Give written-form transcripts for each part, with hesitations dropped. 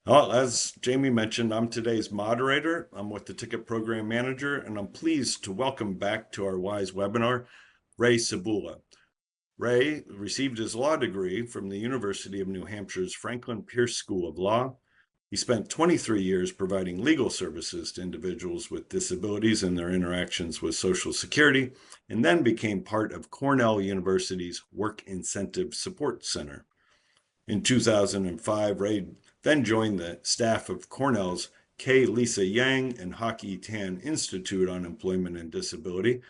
Well, as Jamie mentioned, I'm today's moderator. I'm with the Ticket Program Manager, and I'm pleased to welcome back to our WISE webinar, Ray Cebula. Ray received his law degree from the University of New Hampshire's Franklin Pierce School of Law. He spent 23 years providing legal services to individuals with disabilities in their interactions with Social Security, and then became part of Cornell University's Work Incentive Support Center. In 2005, Ray then joined the staff of Cornell's K. Lisa Yang and Hockey Tan Institute on Employment and Disability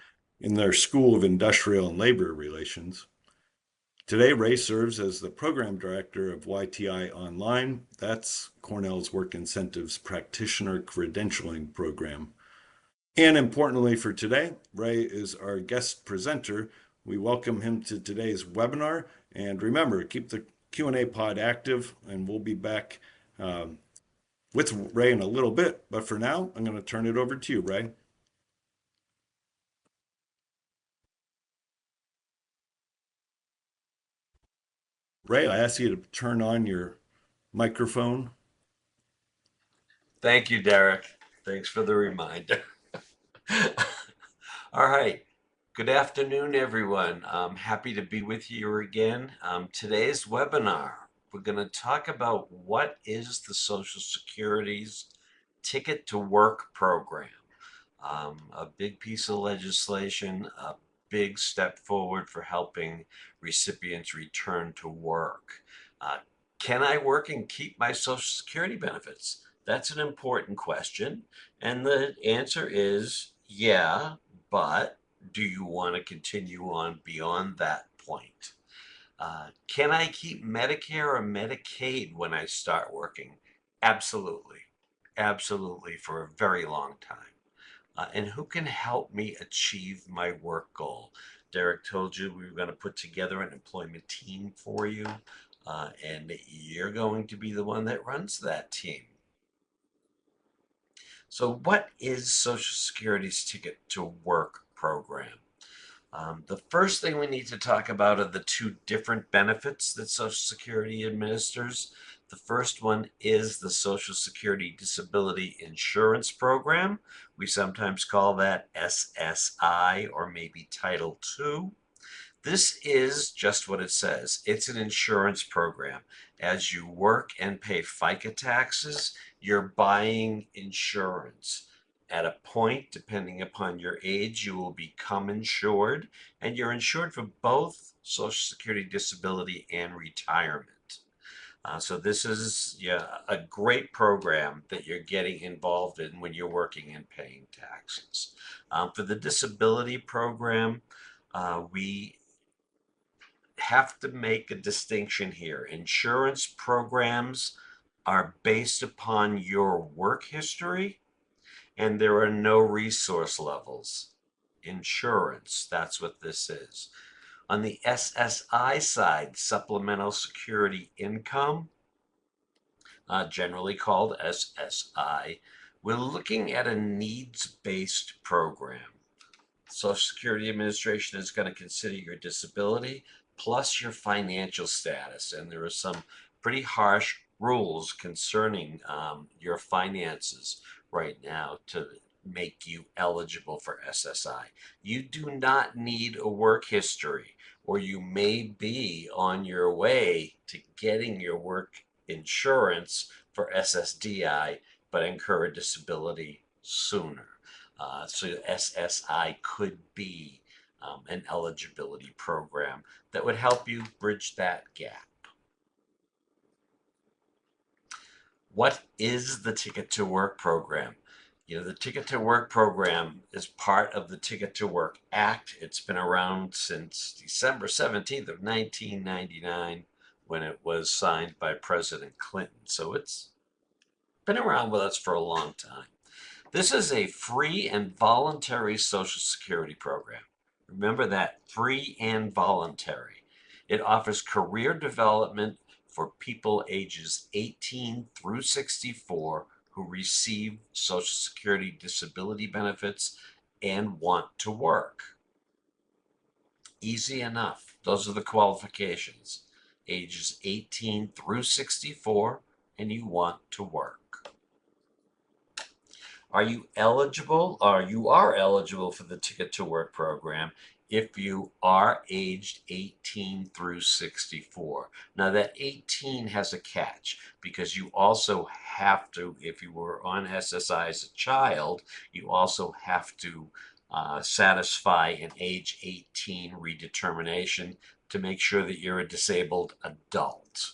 in their School of Industrial and Labor Relations. Today, Ray serves as the program director of YTI Online. That's Cornell's Work Incentives Practitioner Credentialing Program. And importantly for today, Ray is our guest presenter. We welcome him to today's webinar. And remember, keep the Q&A pod active, and we'll be back with Ray in a little bit. But for now, I'm going to turn it over to you, Ray. Ray, I ask you to turn on your microphone. Thank you, Derek. Thanks for the reminder. All right. Good afternoon, everyone. I'm happy to be with you again. Today's webinar, we're going to talk about what is the Social Security's Ticket to Work program. A big piece of legislation, a big step forward for helping recipients return to work. Can I work and keep my Social Security benefits? That's an important question. And the answer is yeah, but do you want to continue on beyond that point? Can I keep Medicare or Medicaid when I start working? Absolutely. Absolutely, for a very long time. And who can help me achieve my work goal? Derek told you we were going to put together an employment team for you, and you're going to be the one that runs that team. So, what is Social Security's Ticket to Work program? The first thing we need to talk about are the two different benefits that Social Security administers. The first one is the Social Security Disability Insurance Program. We sometimes call that SSI or maybe Title II. This is just what it says. It's an insurance program. As you work and pay FICA taxes, you're buying insurance. At a point, depending upon your age, you will become insured, and you're insured for both Social Security disability and retirement. So this is a great program that you're getting involved in when you're working and paying taxes. For the disability program, we have to make a distinction here. Insurance programs are based upon your work history, and there are no resource levels. Insurance, that's what this is. On the SSI side, supplemental security income, generally called SSI, we're looking at a needs-based program. Social Security Administration is going to consider your disability plus your financial status, and there are some pretty harsh rules concerning your finances right now to make you eligible for SSI. You do not need a work history, or you may be on your way to getting your work insurance for SSDI, but incur a disability sooner. So SSI could be an eligibility program that would help you bridge that gap. What is the Ticket to Work program? The Ticket to Work program is part of the Ticket to Work Act. It's been around since December 17th of 1999 when it was signed by President Clinton. So it's been around with us for a long time. This is a free and voluntary Social Security program. Remember that, free and voluntary. It offers career development for people ages 18 through 64 who receive Social Security disability benefits and want to work. Easy enough. Those are the qualifications. Ages 18 through 64 and you want to work. Are you eligible, or you are eligible for the Ticket to Work program if you are aged 18 through 64. Now that 18 has a catch because you also have to, if you were on SSI as a child, you also have to satisfy an age 18 redetermination to make sure that you're a disabled adult.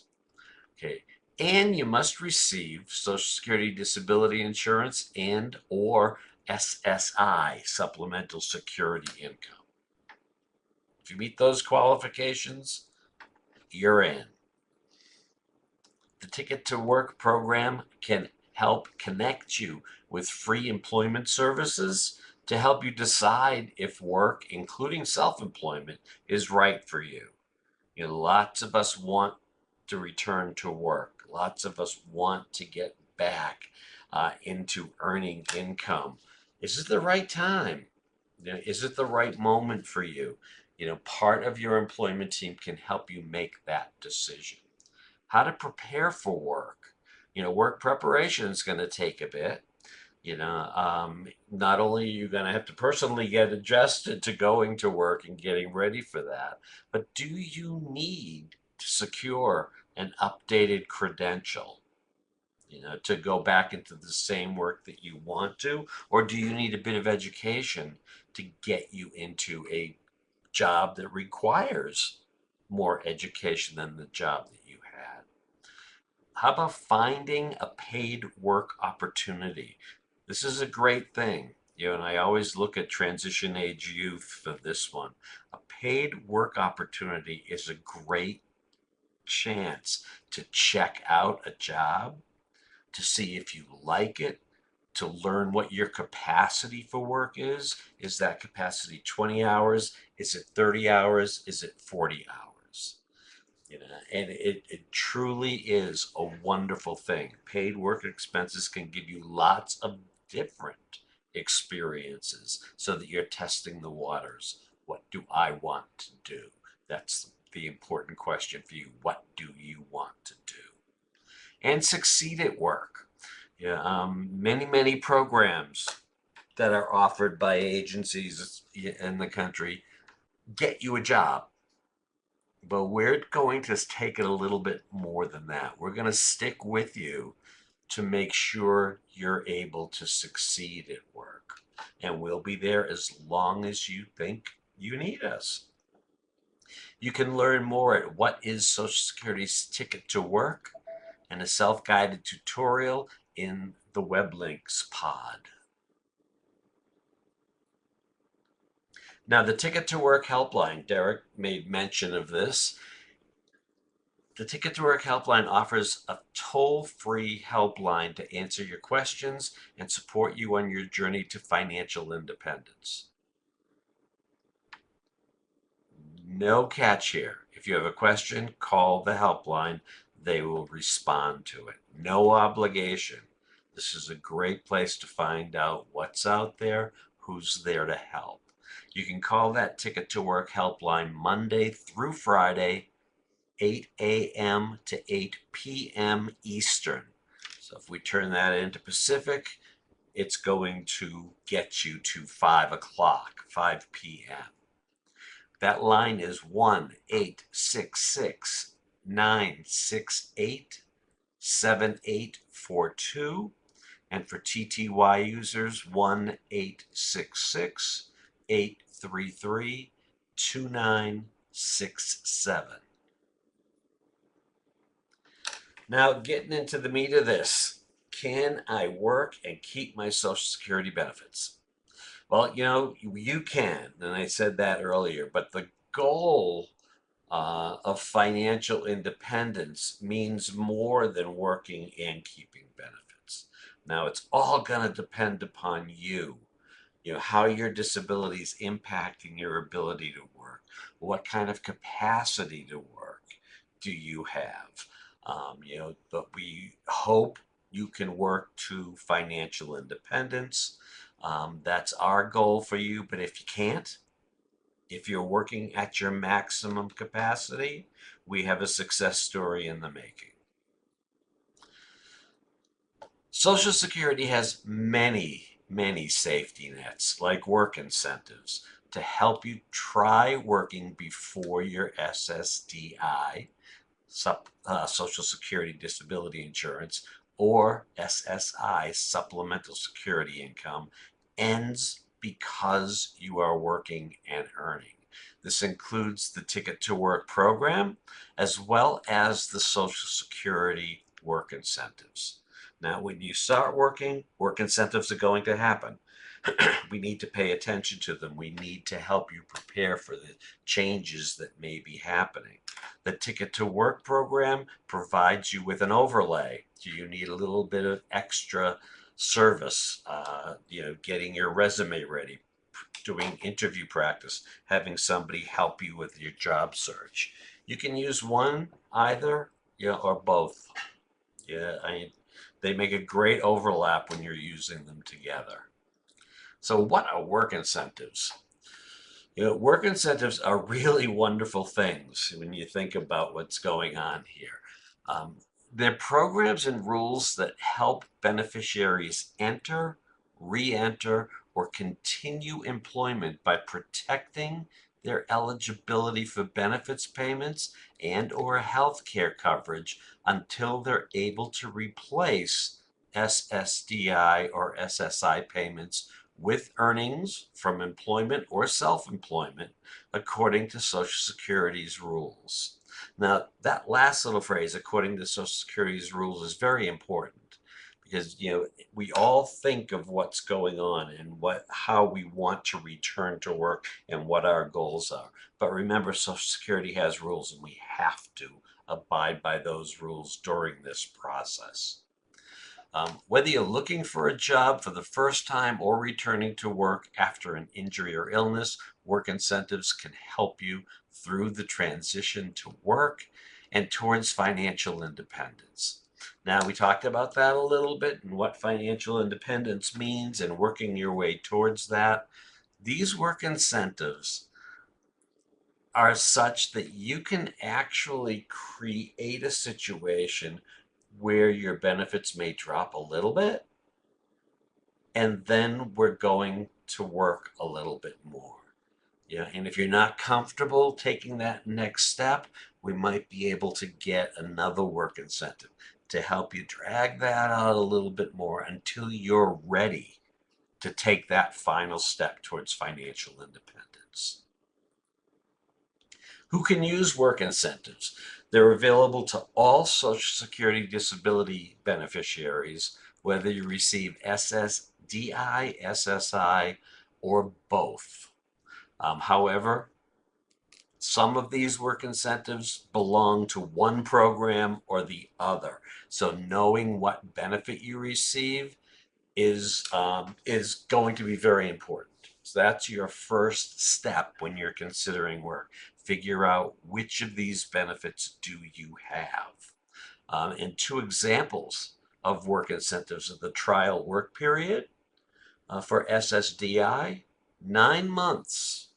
Okay. And you must receive Social Security Disability Insurance and or SSI, Supplemental Security Income. If you meet those qualifications, you're in. The Ticket to Work program can help connect you with free employment services to help you decide if work, including self-employment, is right for you. You know, lots of us want to return to work. Lots of us want to get back into earning income. Is it the right time? You know, is it the right moment for you? You know, part of your employment team can help you make that decision. How to prepare for work. You know, work preparation is going to take a bit. Not only are you going to have to personally get adjusted to going to work and getting ready for that, but do you need to secure an updated credential, to go back into the same work that you want to? Or do you need a bit of education to get you into a job that requires more education than the job that you had? How about finding a paid work opportunity? This is a great thing. And I always look at transition age youth for this one. A paid work opportunity is a great chance to check out a job, to see if you like it, to learn what your capacity for work is. Is that capacity 20 hours? Is it 30 hours? Is it 40 hours? And it truly is a wonderful thing. Paid work expenses can give you lots of different experiences so that you're testing the waters. What do I want to do? That's the important question for you. What do you want to do? And succeed at work. Yeah, many programs that are offered by agencies in the country get you a job. But we're going to take it a little bit more than that. We're going to stick with you to make sure you're able to succeed at work. And we'll be there as long as you think you need us. You can learn more at What is Social Security's Ticket to Work and a self-guided tutorial in the web links pod. Now, the Ticket to Work helpline, Derek made mention of this. The Ticket to Work helpline offers a toll-free helpline to answer your questions and support you on your journey to financial independence. No catch here. If you have a question, call the helpline. They will respond to it. No obligation. This is a great place to find out what's out there, who's there to help. You can call that Ticket to Work helpline Monday through Friday, 8 a.m. to 8 p.m. Eastern. So if we turn that into Pacific, it's going to get you to 5 o'clock, 5 p.m. That line is 1-866-968-7842. And for TTY users, 1-866-833-2967. Now, getting into the meat of this, can I work and keep my Social Security benefits? Well, you can, and I said that earlier, but the goal of financial independence means more than working and keeping benefits. Now, it's all going to depend upon you, how your disability is impacting your ability to work. What kind of capacity to work do you have? But we hope you can work to financial independence. That's our goal for you. But if you can't, if you're working at your maximum capacity, we have a success story in the making. Social Security has many safety nets, like work incentives, to help you try working before your SSDI, Social Security Disability Insurance, or SSI, Supplemental Security Income, ends because you are working and earning. This includes the Ticket to Work program, as well as the Social Security work incentives. Now, when you start working, work incentives are going to happen. We need to pay attention to them. We need to help you prepare for the changes that may be happening. The Ticket to Work program provides you with an overlay. Do you need a little bit of extra service, getting your resume ready, doing interview practice, having somebody help you with your job search? You can use one, either, or both. Yeah, they make a great overlap when you're using them together. So, what are work incentives? Work incentives are really wonderful things when you think about what's going on here. Um, they're programs and rules that help beneficiaries enter, re-enter, or continue employment by protecting their eligibility for benefits payments and or health care coverage until they're able to replace SSDI or SSI payments with earnings from employment or self-employment according to Social Security's rules. Now, that last little phrase, according to Social Security's rules, is very important because we all think of what's going on and how we want to return to work and what our goals are. But remember, Social Security has rules and we have to abide by those rules during this process. Whether you're looking for a job for the first time or returning to work after an injury or illness, work incentives can help you through the transition to work and towards financial independence. Now, we talked about that a little bit and what financial independence means and working your way towards that. These work incentives are such that you can actually create a situation where your benefits may drop a little bit, and then we're going to work a little bit more. And if you're not comfortable taking that next step, we might be able to get another work incentive to help you drag that out a little bit more until you're ready to take that final step towards financial independence. Who can use work incentives? They're available to all Social Security disability beneficiaries, whether you receive SSDI, SSI, or both. However, some of these work incentives belong to one program or the other. So knowing what benefit you receive is going to be very important. So that's your first step when you're considering work. Figure out which of these benefits do you have. And two examples of work incentives are the trial work period for SSDI, 9 months.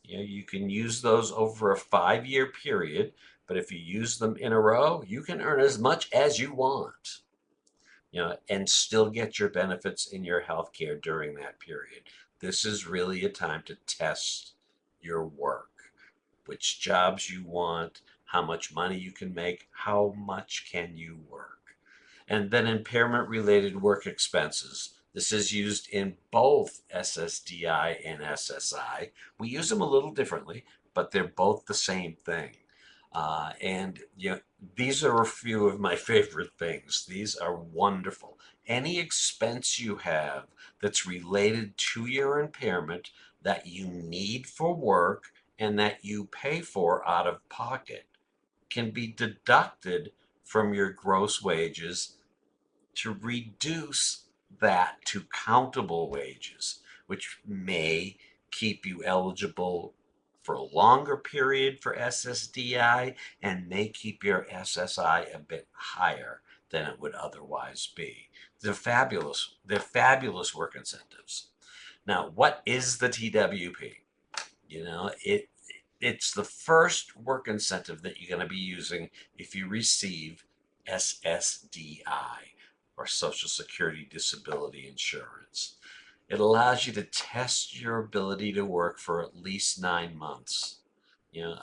You can use those over a 5-year period, but if you use them in a row, you can earn as much as you want, and still get your benefits in your health care during that period. This is really a time to test your work, which jobs you want, how much money you can make, how much can you work. And then impairment related work expenses. This is used in both SSDI and SSI. We use them a little differently, but they're both the same thing. And these are a few of my favorite things. These are wonderful. Any expense you have that's related to your impairment that you need for work and that you pay for out of pocket can be deducted from your gross wages to reduce that to countable wages, which may keep you eligible for a longer period for SSDI and may keep your SSI a bit higher than it would otherwise be. They're fabulous. They're fabulous work incentives. Now, what is the TWP? It's the first work incentive that you're going to be using if you receive SSDI. or Social Security disability insurance. It allows you to test your ability to work for at least 9 months.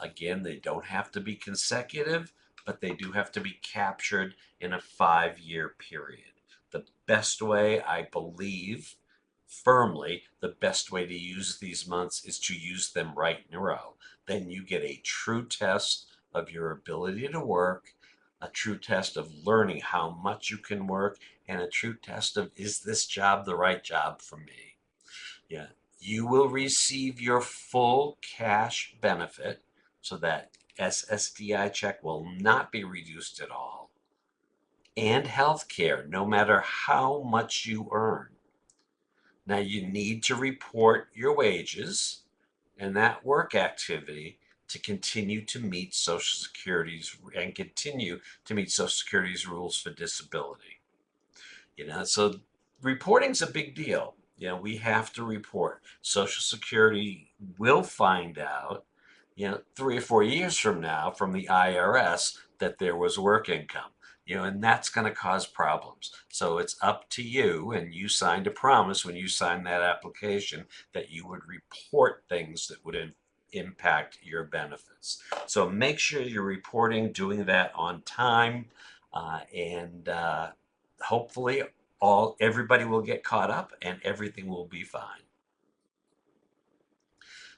Again, they don't have to be consecutive, but they do have to be captured in a 5-year period. The best way, I believe, firmly, the best way to use these months is to use them right in a row. Then you get a true test of your ability to work, a true test of learning how much you can work, and a true test of, is this job the right job for me? Yeah. You will receive your full cash benefit, so that SSDI check will not be reduced at all, and health care, no matter how much you earn. Now, you need to report your wages and that work activity to continue to meet Social Security's and continue to meet Social Security's rules for disability. So reporting's a big deal. We have to report. Social Security will find out, 3 or 4 years from now from the IRS that there was work income, and that's going to cause problems. So it's up to you, and you signed a promise when you signed that application that you would report things that would impact your benefits. So make sure you're reporting, doing that on time, and hopefully everybody will get caught up and everything will be fine.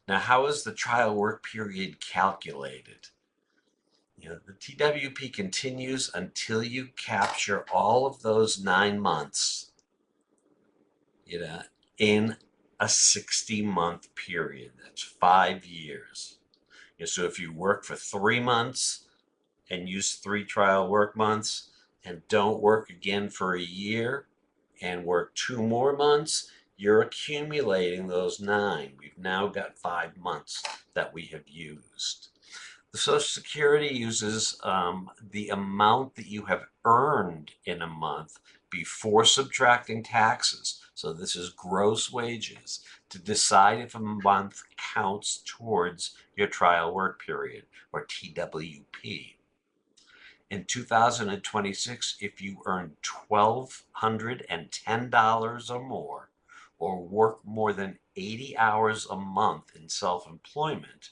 Now, how is the trial work period calculated? The TWP continues until you capture all of those 9 months, in a 60-month period. That's 5 years. So if you work for 3 months and use 3 trial work months and don't work again for a year and work 2 more months, you're accumulating those 9. We've now got 5 months that we have used. The Social Security uses the amount that you have earned in a month before subtracting taxes. So this is gross wages, to decide if a month counts towards your trial work period, or TWP. In 2026, if you earn $1,210 or more, or work more than 80 hours a month in self-employment,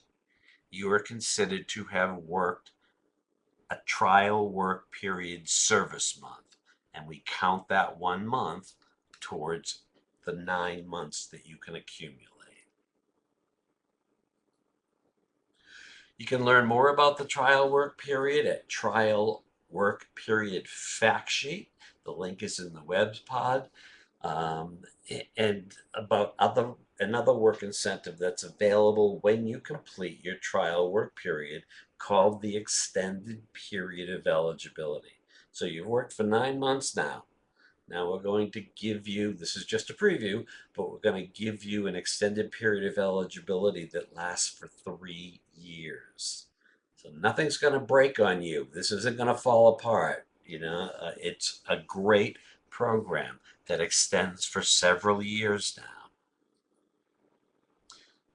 you are considered to have worked a trial work period service month, and we count that 1 month towards the 9 months that you can accumulate. You can learn more about the trial work period at Trial Work Period Fact Sheet. The link is in the web pod. And about another work incentive that's available when you complete your trial work period, called the extended period of eligibility. So you've worked for 9 months now. Now we're going to give you, this is just a preview, but we're going to give you an extended period of eligibility that lasts for 3 years. So nothing's going to break on you. This isn't going to fall apart. It's a great program that extends for several years now.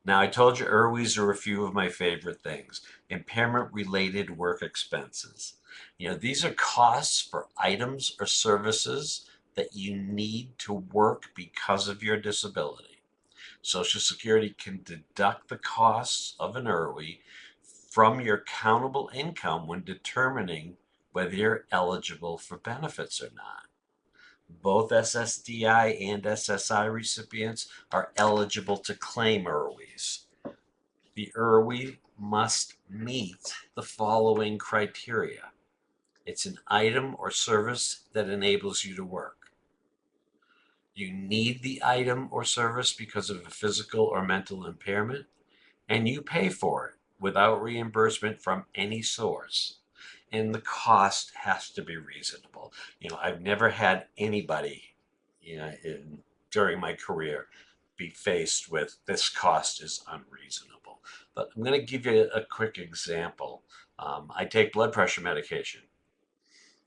Now, I told you IRWIs are a few of my favorite things. Impairment-related work expenses. These are costs for items or services that you need to work because of your disability. Social Security can deduct the costs of an IRWI from your countable income when determining whether you're eligible for benefits or not. Both SSDI and SSI recipients are eligible to claim IRWIs. The IRWI must meet the following criteria. It's an item or service that enables you to work. You need the item or service because of a physical or mental impairment, and you pay for it without reimbursement from any source. And the cost has to be reasonable. I've never had anybody, during my career be faced with, this cost is unreasonable. But I'm going to give you a quick example. I take blood pressure medication.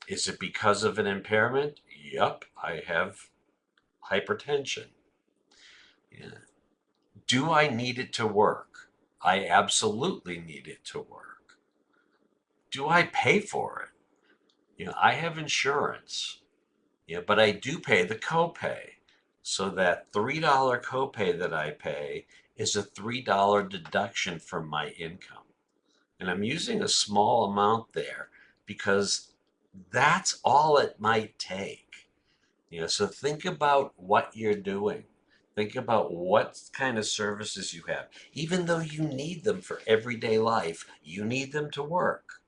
Is it because of an impairment? Yep, I have hypertension. Yeah. Do I need it to work? I absolutely need it to work. Do I pay for it? I have insurance. Yeah, but I do pay the copay. So that $3 copay that I pay is a $3 deduction from my income. And I'm using a small amount there because that's all it might take. So think about what you're doing. Think about what kind of services you have. Even though you need them for everyday life, you need them to work.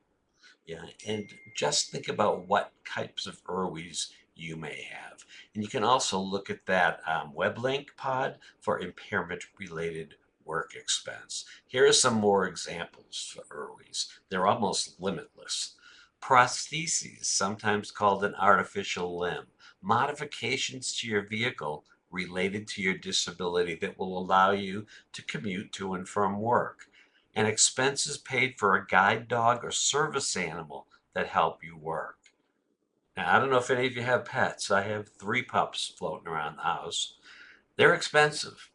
Yeah, and just think about what types of IRWs you may have. And you can also look at that web link pod for impairment related work expense. Here are some more examples for IRWs. They're almost limitless. Prostheses, sometimes called an artificial limb, modifications to your vehicle related to your disability that will allow you to commute to and from work, and expenses paid for a guide dog or service animal that help you work. Now, I don't know if any of you have pets. I have 3 pups floating around the house. They're expensive.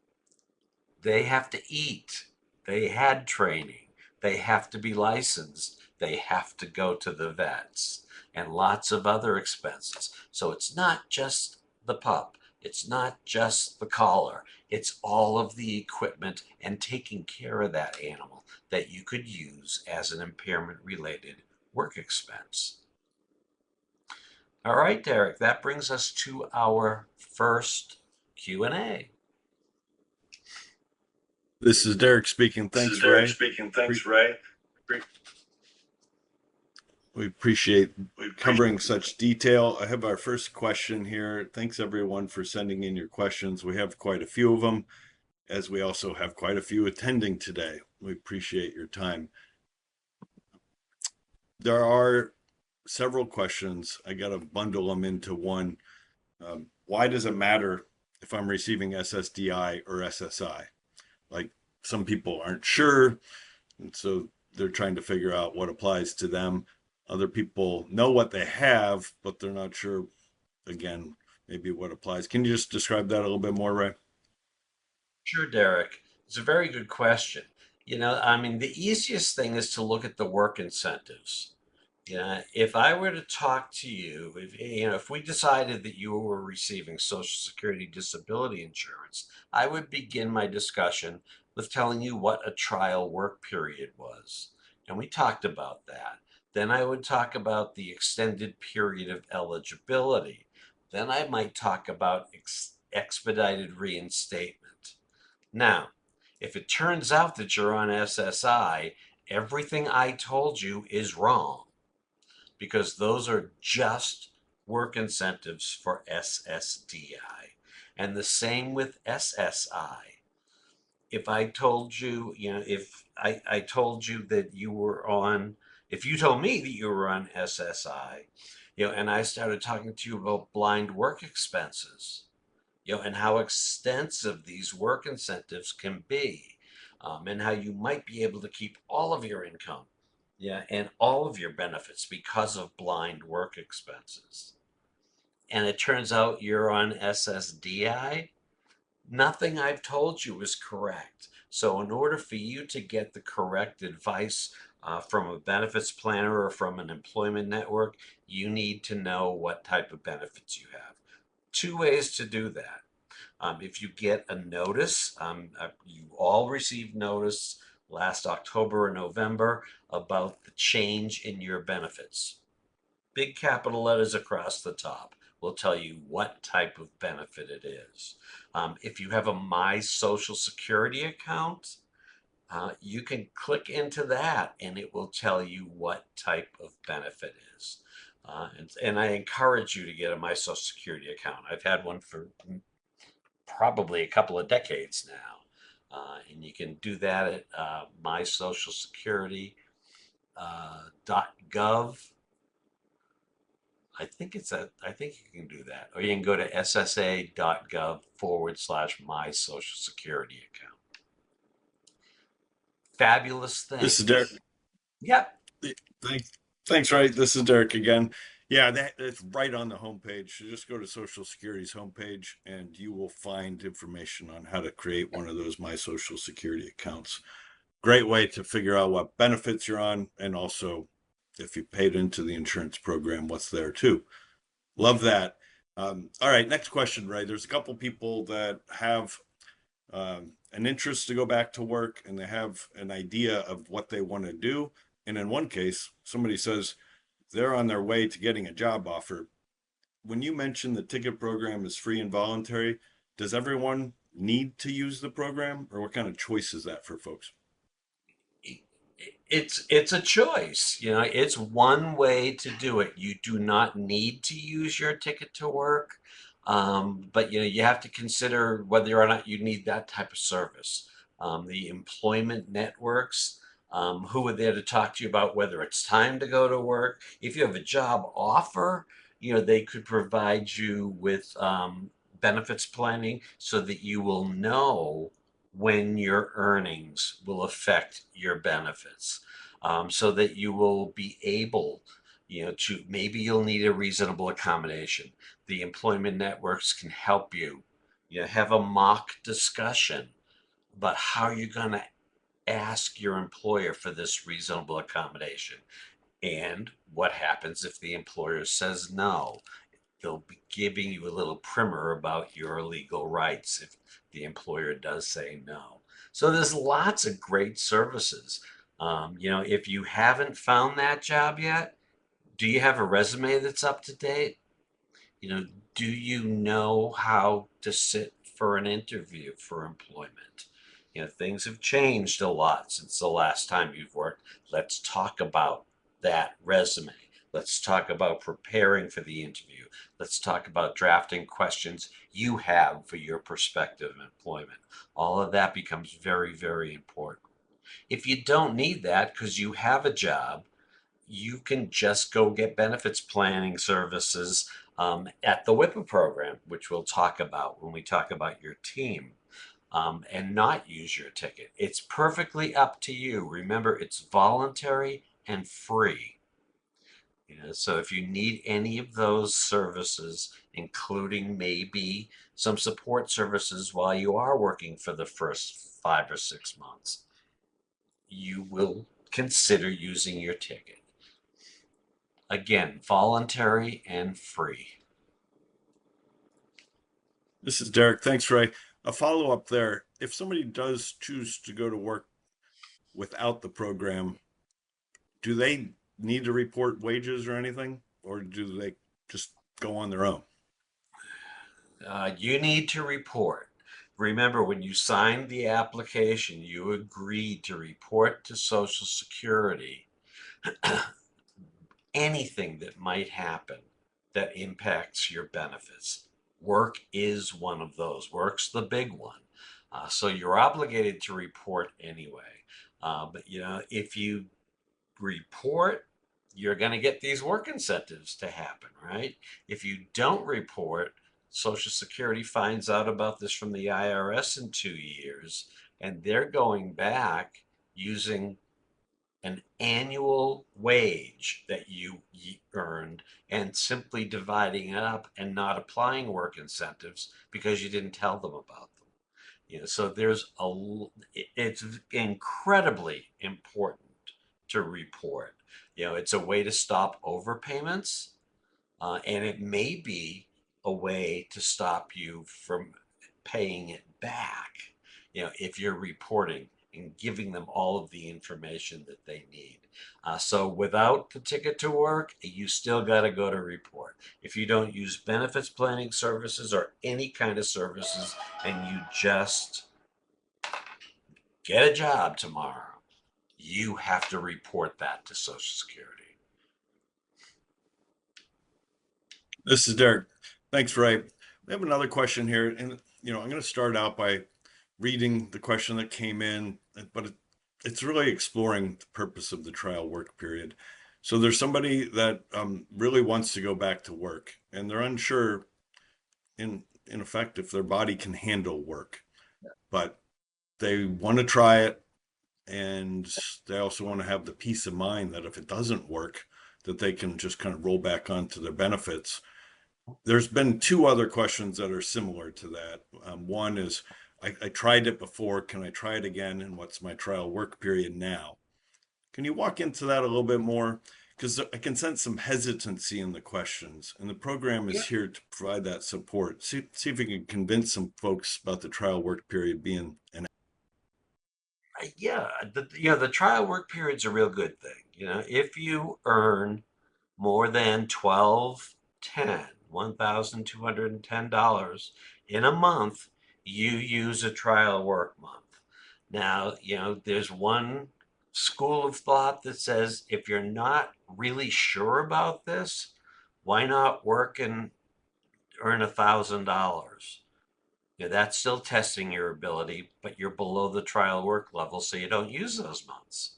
They have to eat. They had training. They have to be licensed. They have to go to the vets and lots of other expenses. So it's not just the pup. It's not just the collar. It's all of the equipment and taking care of that animal that you could use as an impairment related work expense. All right, Derek, that brings us to our first Q&A. This is Derek speaking. This Thanks, is Derek Ray. speaking. Thanks, Ray. We appreciate We appreciate covering such detail. I have our first question here. Thanks everyone for sending in your questions. We have quite a few of them, as we also have quite a few attending today. We appreciate your time. There are several questions. I got to bundle them into one. Why does it matter if I'm receiving SSDI or SSI? Like, some people aren't sure, and so they're trying to figure out what applies to them. Other people know what they have, but they're not sure, again, maybe what applies. Can you just describe that a little bit more, Ray? Sure, Derek. It's a very good question. The easiest thing is to look at the work incentives. Yeah, if I were to talk to you, if we decided that you were receiving Social Security disability insurance, I would begin my discussion with telling you what a trial work period was. And we talked about that. Then I would talk about the extended period of eligibility. Then I might talk about expedited reinstatement. Now, if it turns out that you're on SSI, everything I told you is wrong because those are just work incentives for SSDI. And the same with SSI. If I told you, if I told you that you were on, if you told me that you were on SSI, and I started talking to you about blind work expenses, and how extensive these work incentives can be, and how you might be able to keep all of your income, and all of your benefits because of blind work expenses. And it turns out you're on SSDI, nothing I've told you is correct. So, in order for you to get the correct advice from a benefits planner or from an employment network, you need to know what type of benefits you have. 2 ways to do that. If you get a notice, you all received notice last October or November about the change in your benefits. Big capital letters across the top will tell you what type of benefit it is. If you have a My Social Security account, you can click into that and it will tell you what type of benefit is. And I encourage you to get a My Social Security account. I've had one for probably a couple of decades now. And you can do that at mysocialsecurity.gov. I think you can do that. Or you can go to ssa.gov/my social security account. Fabulous thing. This is Derek. Yep. Thanks, Ray. This is Derek again. Yeah, that's right on the homepage. So just go to Social Security's homepage and you will find information on how to create one of those My Social Security accounts. Great way to figure out what benefits you're on, and also if you paid into the insurance program, what's there too. Love that. All right, next question, Ray. There's a couple people that have an interest to go back to work and they have an idea of what they want to do. And in one case, somebody says they're on their way to getting a job offer. When you mention the ticket program is free and voluntary, does everyone need to use the program, or what kind of choice is that for folks? It's a choice. It's one way to do it. You do not need to use your ticket to work, but you have to consider whether or not you need that type of service. The employment networks, who are there to talk to you about whether it's time to go to work. If you have a job offer, they could provide you with benefits planning so that you will know when your earnings will affect your benefits, so that you will be able, to maybe you'll need a reasonable accommodation. The employment networks can help you, have a mock discussion about how you're going to ask your employer for this reasonable accommodation and what happens if the employer says no. They'll be giving you a little primer about your legal rights if the employer does say no. So there's lots of great services. If you haven't found that job yet, do you have a resume that's up to date? You know, do you know how to sit for an interview for employment? Things have changed a lot since the last time you've worked. Let's talk about that resume. Let's talk about preparing for the interview. Let's talk about drafting questions you have for your prospective employment. All of that becomes very, very important. If you don't need that because you have a job, you can just go get benefits planning services at the WIPA program, which we'll talk about when we talk about your team, and not use your ticket. It's perfectly up to you. Remember, it's voluntary and free. So if you need any of those services, including maybe some support services while you are working for the first 5 or 6 months, you will consider using your ticket. Again, voluntary and free. This is Derek. Thanks, Ray. A follow up there. If somebody does choose to go to work without the program, do they need to report wages or anything, or do they just go on their own? You need to report. Remember, when you signed the application, you agreed to report to Social Security anything that might happen that impacts your benefits. Work is one of those. Work's the big one. So you're obligated to report anyway. But if you report, you're going to get these work incentives to happen, right? If you don't report, Social Security finds out about this from the IRS in 2 years, and they're going back using an annual wage that you earned and simply dividing it up and not applying work incentives because you didn't tell them about them. So it's incredibly important to report. It's a way to stop overpayments, and it may be a way to stop you from paying it back, if you're reporting and giving them all of the information that they need. So without the ticket to work, you still got to go to report. If you don't use benefits planning services or any kind of services and you just get a job tomorrow, you have to report that to Social Security. This is Derek. Thanks, Ray. We have another question here, and I'm going to start out by reading the question that came in, but it's really exploring the purpose of the trial work period. So there's somebody that really wants to go back to work, and they're unsure, in effect, if their body can handle work, but they want to try it, and they also want to have the peace of mind that if it doesn't work, that they can just kind of roll back onto their benefits. There's been two other questions that are similar to that. One is, I tried it before. Can I try it again? And what's my trial work period now? Can you walk into that a little bit more? because I can sense some hesitancy in the questions, and the program Yeah. is here to provide that support. See if we can convince some folks about the trial work period being an. Yeah, the trial work period's a real good thing. If you earn more than 1210, $1,210 in a month, you use a trial work month. Now, there's one school of thought that says if you're not really sure about this, why not work and earn $1,000? That's still testing your ability, but you're below the trial work level, so you don't use those months.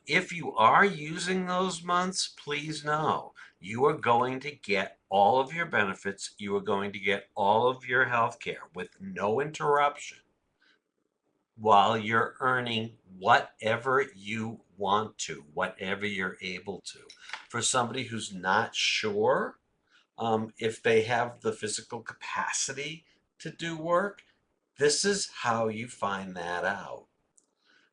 If you are using those months, please know you are going to get all of your benefits. You are going to get all of your health care with no interruption while you're earning whatever you want to, whatever you're able to. For somebody who's not sure if they have the physical capacity to do work, this is how you find that out.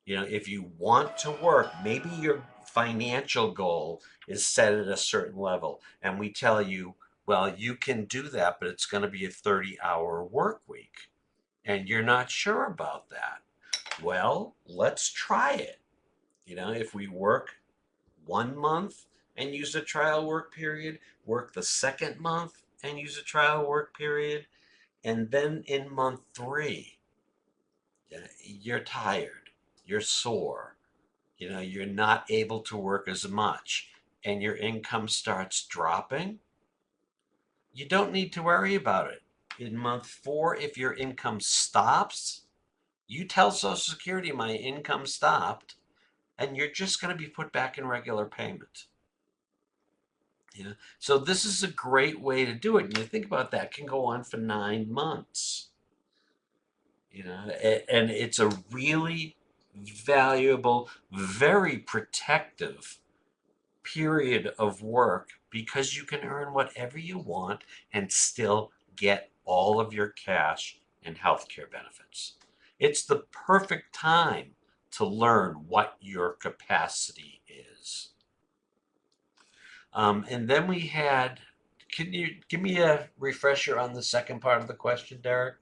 If you want to work, maybe your financial goal is set at a certain level, and we tell you, well, you can do that, but it's going to be a 30-hour work week, and you're not sure about that. Well, let's try it. If we work 1 month and use a trial work period, work the second month and use a trial work period, and then in month 3, you're tired, you're sore, you're not able to work as much, and your income starts dropping, you don't need to worry about it. In month 4, if your income stops, you tell Social Security my income stopped, and you're just going to be put back in regular payment. So this is a great way to do it. And you think about that, can go on for 9 months. And it's a really valuable, very protective period of work because you can earn whatever you want and still get all of your cash and healthcare benefits. It's the perfect time to learn what your capacity is. And then we had, can you give me a refresher on the second part of the question, Derek?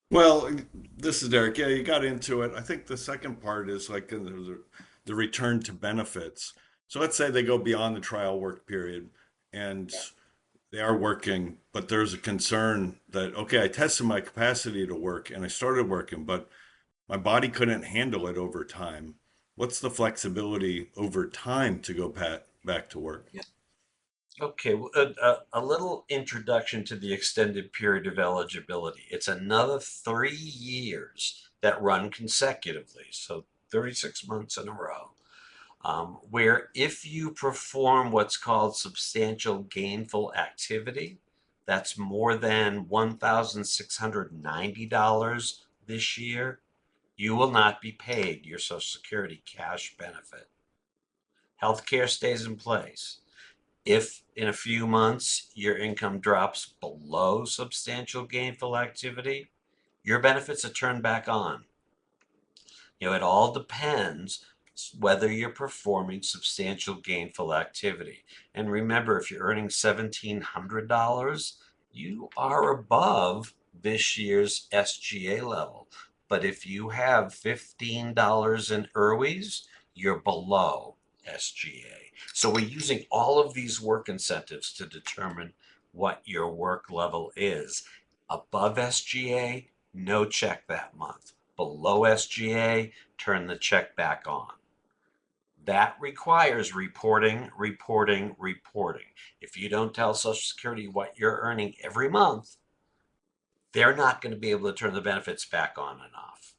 Well, this is Derek. Yeah, you got into it. I think the second part is like the return to benefits. So let's say they go beyond the trial work period and they are working, but there's a concern that, okay, I tested my capacity to work and I started working, but my body couldn't handle it over time. What's the flexibility over time to go back to work? Yeah. Okay, well, a little introduction to the extended period of eligibility. It's another 3 years that run consecutively, so 36 months in a row, where if you perform what's called substantial gainful activity, that's more than $1,690 this year, you will not be paid your Social Security cash benefit. Healthcare stays in place. If in a few months your income drops below substantial gainful activity, your benefits are turned back on. It all depends whether you're performing substantial gainful activity. And remember, if you're earning $1,700, you are above this year's SGA level. But if you have $15 in ERWIs, you're below SGA. So we're using all of these work incentives to determine what your work level is. Above SGA, no check that month. Below SGA, turn the check back on. That requires reporting, reporting, reporting. If you don't tell Social Security what you're earning every month, they're not going to be able to turn the benefits back on and off.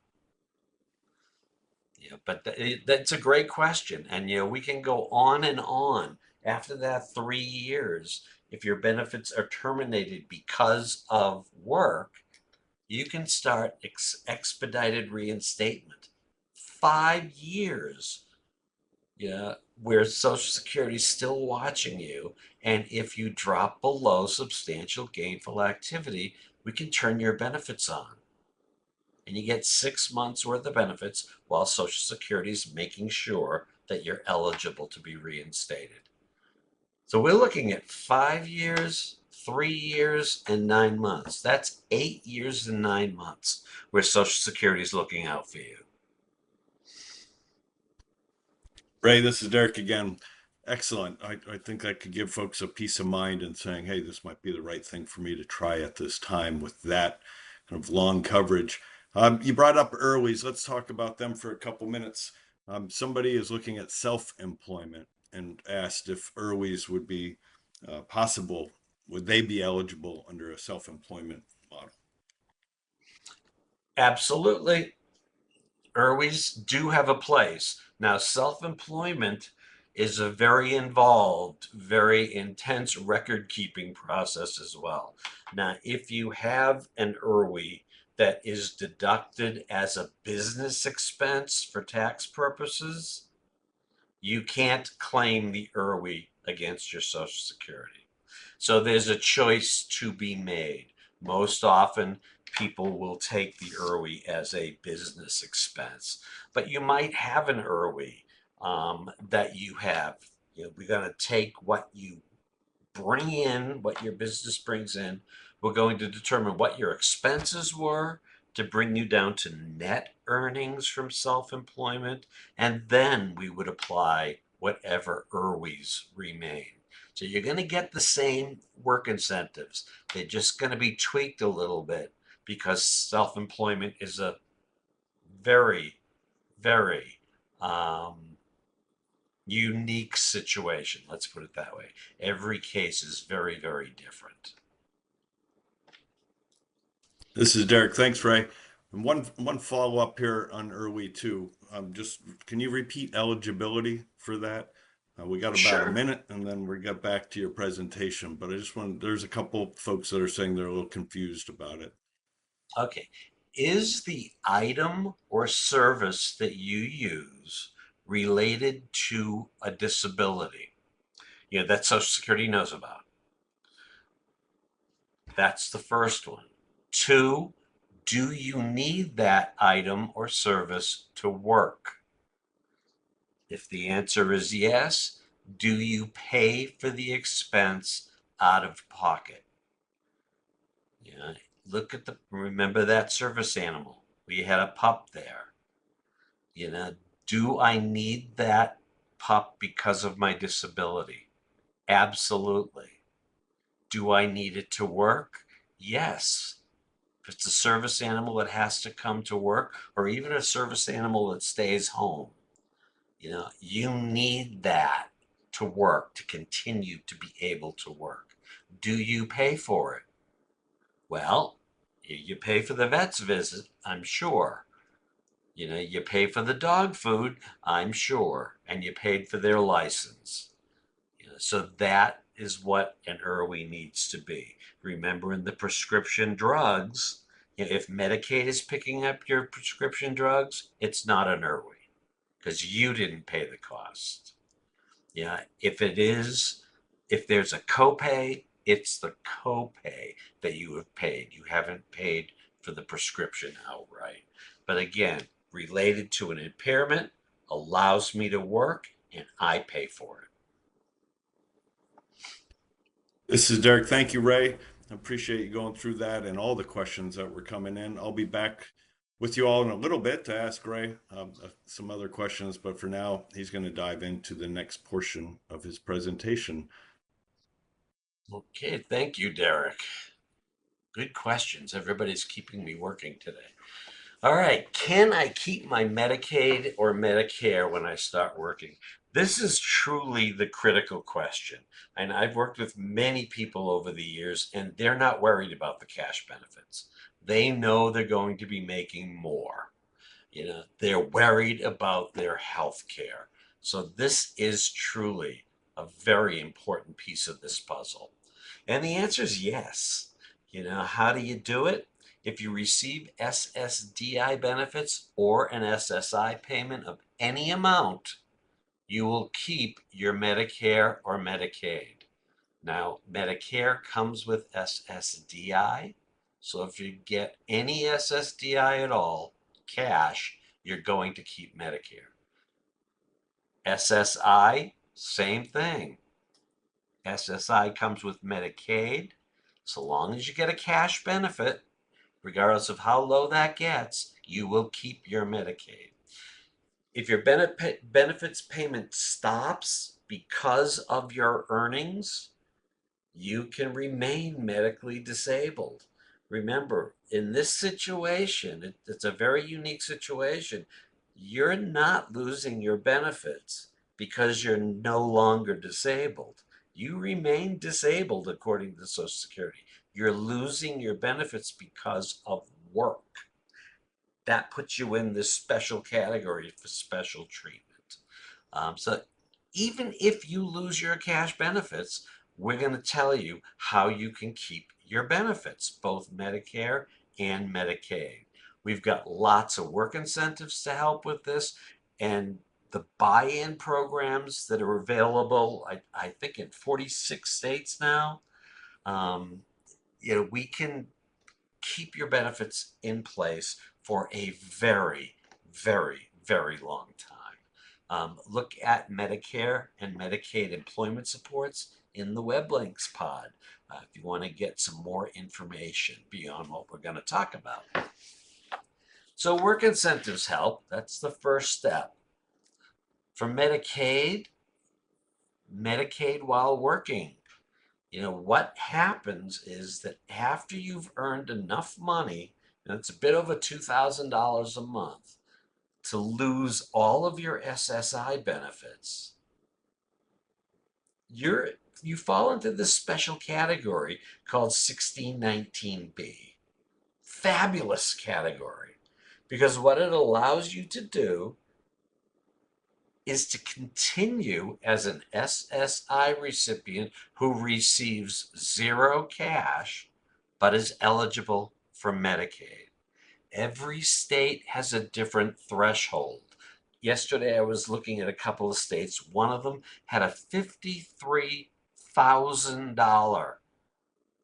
But that's a great question. And, we can go on and on. After that 3 years, if your benefits are terminated because of work, you can start expedited reinstatement. 5 years, where Social Security is still watching you. And if you drop below substantial gainful activity, we can turn your benefits on. And you get 6 months worth of benefits while Social Security is making sure that you're eligible to be reinstated. So we're looking at 5 years, 3 years, and 9 months. That's 8 years and 9 months where Social Security is looking out for you. Ray, this is Derek again. Excellent. I think I could give folks a peace of mind in saying, hey, this might be the right thing for me to try at this time with that kind of long coverage. You brought up IRWIs. Let's talk about them for a couple minutes. Somebody is looking at self-employment and asked if IRWIs would be possible. Would they be eligible under a self-employment model? Absolutely. IRWIs do have a place. Now, self-employment is a very involved, very intense record-keeping process as well. Now, if you have an IRWI that is deducted as a business expense for tax purposes, you can't claim the IRWI against your Social Security. So there's a choice to be made. Most often, people will take the IRWI as a business expense, but you might have an IRWI that you have. We're going to take what you bring in, what your business brings in. We're going to determine what your expenses were to bring you down to net earnings from self-employment, and then we would apply whatever IRWIs remain. So you're going to get the same work incentives. They're just going to be tweaked a little bit because self-employment is a very, very unique situation. Let's put it that way. Every case is very, very different. This is Derek. Thanks, Ray. And one follow up here on IRWI too. Just can you repeat eligibility for that? We got about a Sure. minute, and then we got back to your presentation. But I just want there's a couple folks that are saying they're a little confused about it. Okay. Is the item or service that you use related to a disability? That Social Security knows about. That's the first one. Two, do you need that item or service to work? If the answer is yes, do you pay for the expense out of pocket? Yeah, remember that service animal. We had a pup there. Do I need that pup because of my disability? Absolutely. Do I need it to work? Yes. If it's a service animal that has to come to work, or even a service animal that stays home, you need that to work, to continue to be able to work. Do you pay for it? Well, you pay for the vet's visit, I'm sure. You pay for the dog food, I'm sure, and you paid for their license. So that is what an IRWI needs to be. Remember, in the prescription drugs, if Medicaid is picking up your prescription drugs, it's not an IRWI because you didn't pay the cost. If it is, if there's a copay, it's the copay that you have paid. You haven't paid for the prescription outright. But again, related to an impairment, allows me to work, and I pay for it. This is Derek. Thank you, Ray. I appreciate you going through that and all the questions that were coming in. I'll be back with you all in a little bit to ask Ray some other questions, but for now, he's going to dive into the next portion of his presentation. Okay, thank you, Derek. Good questions. Everybody's keeping me working today. All right, can I keep my Medicaid or Medicare when I start working? This is truly the critical question. And I've worked with many people over the years, and they're not worried about the cash benefits. They know they're going to be making more. They're worried about their health care. So this is truly a very important piece of this puzzle. And the answer is yes. How do you do it? If you receive SSDI benefits or an SSI payment of any amount, you will keep your Medicare or Medicaid. Now, Medicare comes with SSDI, so if you get any SSDI at all, cash, you're going to keep Medicare. SSI, same thing. SSI comes with Medicaid. So long as you get a cash benefit, regardless of how low that gets, you will keep your Medicaid. If your benefits payment stops because of your earnings, you can remain medically disabled. Remember, in this situation, it's a very unique situation. You're not losing your benefits because you're no longer disabled. You remain disabled according to Social Security. You're losing your benefits because of work. That puts you in this special category for special treatment. So even if you lose your cash benefits, we're going to tell you how you can keep your benefits, both Medicare and Medicaid. We've got lots of work incentives to help with this, and the buy-in programs that are available, I think in 46 states now. Um, we can keep your benefits in place for a very, very, very long time. Look at Medicare and Medicaid employment supports in the web links pod if you want to get some more information beyond what we're going to talk about. So work incentives help. That's the first step. For Medicaid, Medicaid while working. What happens is that after you've earned enough money, and it's a bit over $2,000 a month, to lose all of your SSI benefits, you fall into this special category called 1619B. Fabulous category, because what it allows you to do is to continue as an SSI recipient who receives zero cash but is eligible for Medicaid. Every state has a different threshold. Yesterday, I was looking at a couple of states. One of them had a $53,000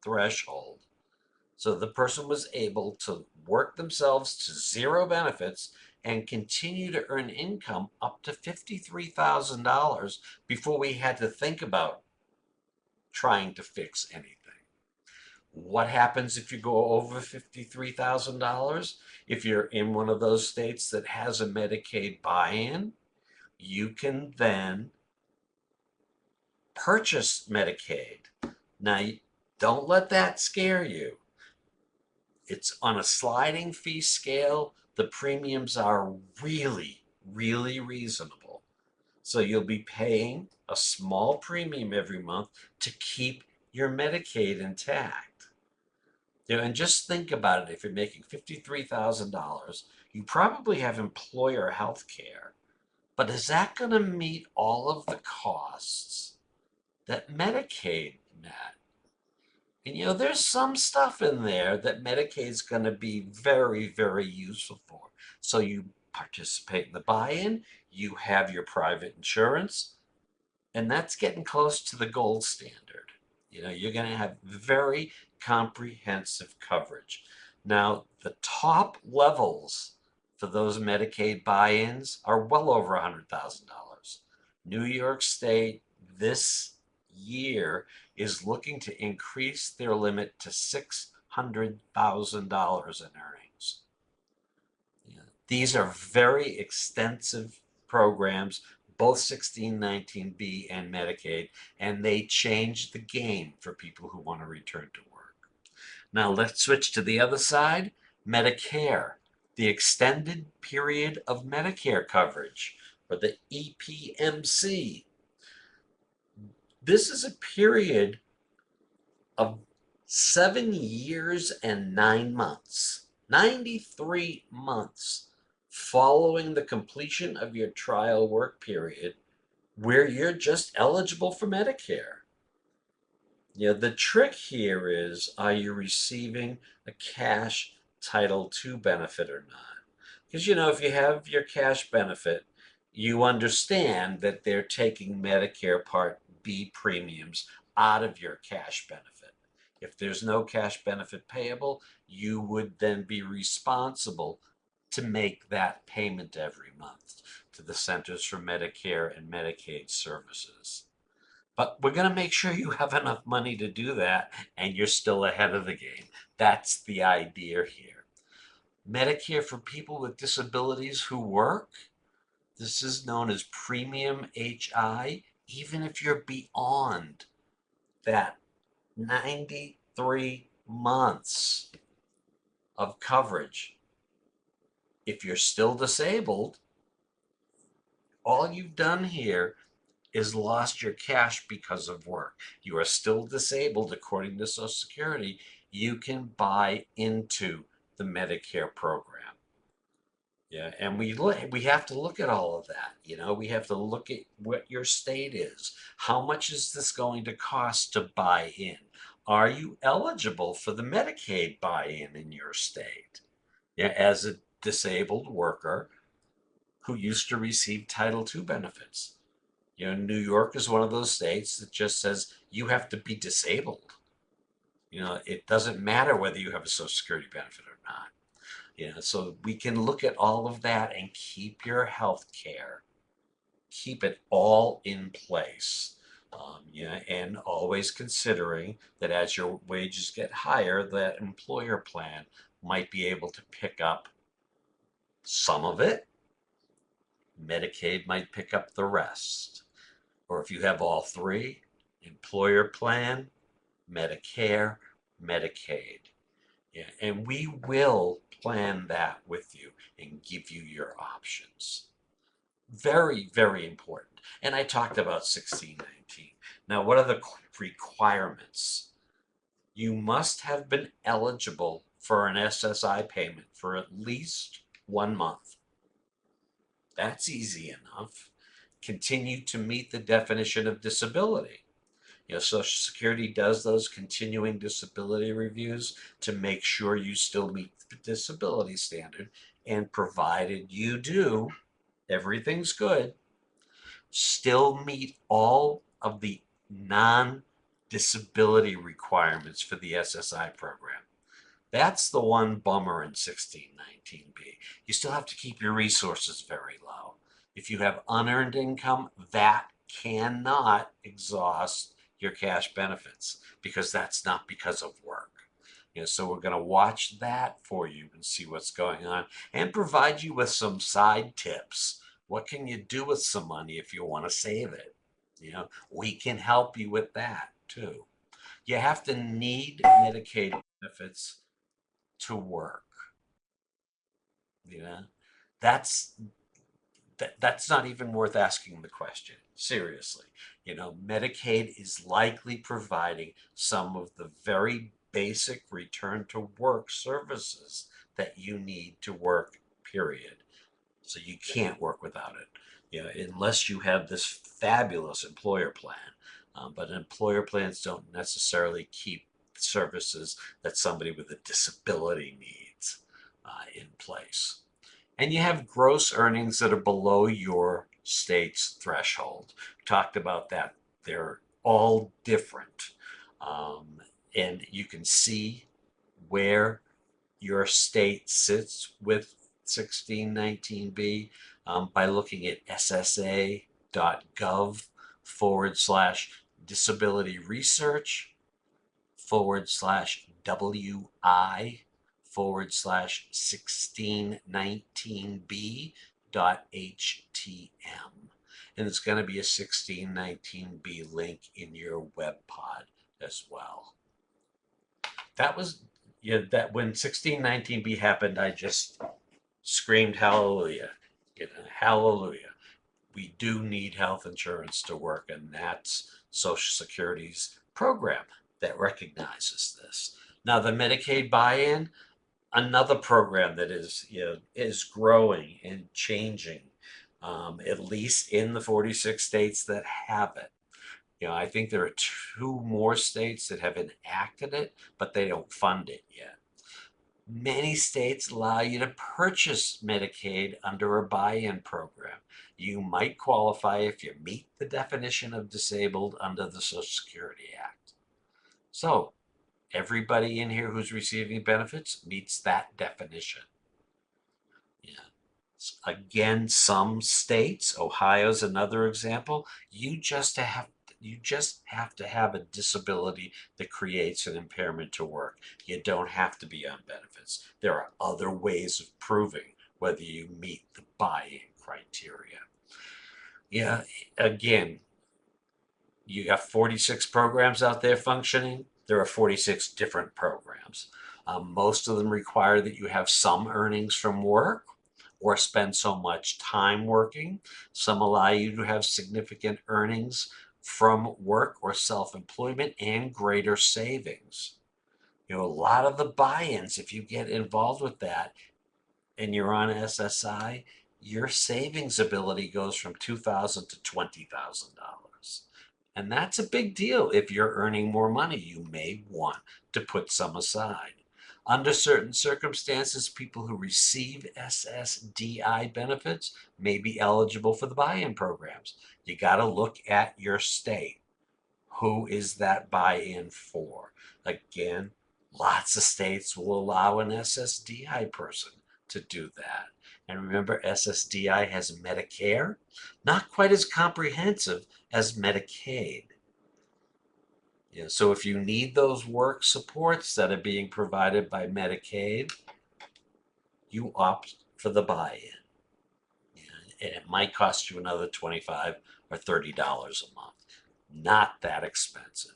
threshold. So the person was able to work themselves to zero benefits and continue to earn income up to $53,000 before we had to think about trying to fix anything. What happens if you go over $53,000? If you're in one of those states that has a Medicaid buy-in, you can then purchase Medicaid. Now, don't let that scare you. It's on a sliding fee scale. The premiums are really, really reasonable. So you'll be paying a small premium every month to keep your Medicaid intact. And just think about it. If you're making $53,000, you probably have employer health care. But is that going to meet all of the costs that Medicaid met? And there's some stuff in there that Medicaid's going to be very, very useful for. So you participate in the buy-in, you have your private insurance, and that's getting close to the gold standard. You're going to have very comprehensive coverage. Now, the top levels for those Medicaid buy-ins are well over $100,000. New York State this year is looking to increase their limit to $600,000 in earnings. These are very extensive programs, both 1619B and Medicaid, and they change the game for people who want to return to work. Now let's switch to the other side, Medicare, the extended period of Medicare coverage, or the EPMC. This is a period of 7 years and 9 months, 93 months following the completion of your trial work period where you're just eligible for Medicare. The trick here is, are you receiving a cash Title II benefit or not? Because, if you have your cash benefit, you understand that they're taking Medicare Part B premiums out of your cash benefit. If there's no cash benefit payable, you would then be responsible to make that payment every month to the Centers for Medicare and Medicaid Services. But we're going to make sure you have enough money to do that and you're still ahead of the game. That's the idea here. Medicare for people with disabilities who work. This is known as premium HI, even if you're beyond that 93 months of coverage. If you're still disabled, all you've done here is lost your cash because of work. You are still disabled according to Social Security. You can buy into the Medicare program. Yeah, and we have to look at all of that. We have to look at what your state is. How much is this going to cost to buy in? Are you eligible for the Medicaid buy-in in your state? Yeah, as a disabled worker who used to receive Title II benefits. New York is one of those states that just says you have to be disabled. It doesn't matter whether you have a Social Security benefit or not. So we can look at all of that and keep your health care, keep it all in place. And always considering that as your wages get higher, that employer plan might be able to pick up some of it. Medicaid might pick up the rest. Or if you have all three, employer plan, Medicare, Medicaid. Yeah, and we will plan that with you and give you your options. Very, very important. And I talked about 1619. Now, what are the requirements? You must have been eligible for an SSI payment for at least 1 month. That's easy enough. Continue to meet the definition of disability. Social Security does those continuing disability reviews to make sure you still meet the disability standard. And provided you do, everything's good, still meet all of the non-disability requirements for the SSI program. That's the one bummer in 1619B. You still have to keep your resources very low. If you have unearned income, that cannot exhaust your cash benefits because that's not because of work. So we're going to watch that for you and see what's going on and provide you with some side tips. What can you do with some money if you want to save it? We can help you with that too. You have to need Medicaid benefits to work. You know, that's that's not even worth asking the question. Seriously, Medicaid is likely providing some of the very basic return to work services that you need to work, period. So you can't work without it, unless you have this fabulous employer plan. But employer plans don't necessarily keep services that somebody with a disability needs in place. And you have gross earnings that are below your state's threshold. We talked about that. They're all different. And you can see where your state sits with 1619B by looking at ssa.gov/disability research /wi/1619b.htm. And it's going to be a 1619B link in your web pod as well. That was, that when 1619B happened, I just screamed hallelujah. Hallelujah. We do need health insurance to work, and that's Social Security's program that recognizes this. Now, the Medicaid buy-in, another program that is growing and changing, at least in the 46 states that have it. I think there are 2 more states that have enacted it, but they don't fund it yet. Many states allow you to purchase Medicaid under a buy-in program. You might qualify if you meet the definition of disabled under the Social Security Act. So everybody in here who's receiving benefits meets that definition. Again, some states, Ohio's another example, you just have to have a disability that creates an impairment to work. You don't have to be on benefits. There are other ways of proving whether you meet the buy-in criteria. Yeah, again, you got 46 programs out there functioning. There are 46 different programs. Most of them require that you have some earnings from work or spend so much time working. Some allow you to have significant earnings from work or self-employment and greater savings. A lot of the buy-ins, if you get involved with that and you're on SSI, your savings ability goes from $2,000 to $20,000. And that's a big deal. If you're earning more money, you may want to put some aside. Under certain circumstances, people who receive SSDI benefits may be eligible for the buy-in programs. You got to look at your state. Who is that buy-in for? Again, lots of states will allow an SSDI person to do that. And remember, SSDI has Medicare, not quite as comprehensive as Medicaid. So if you need those work supports that are being provided by Medicaid, you opt for the buy-in. And it might cost you another $25 or $30 a month. Not that expensive.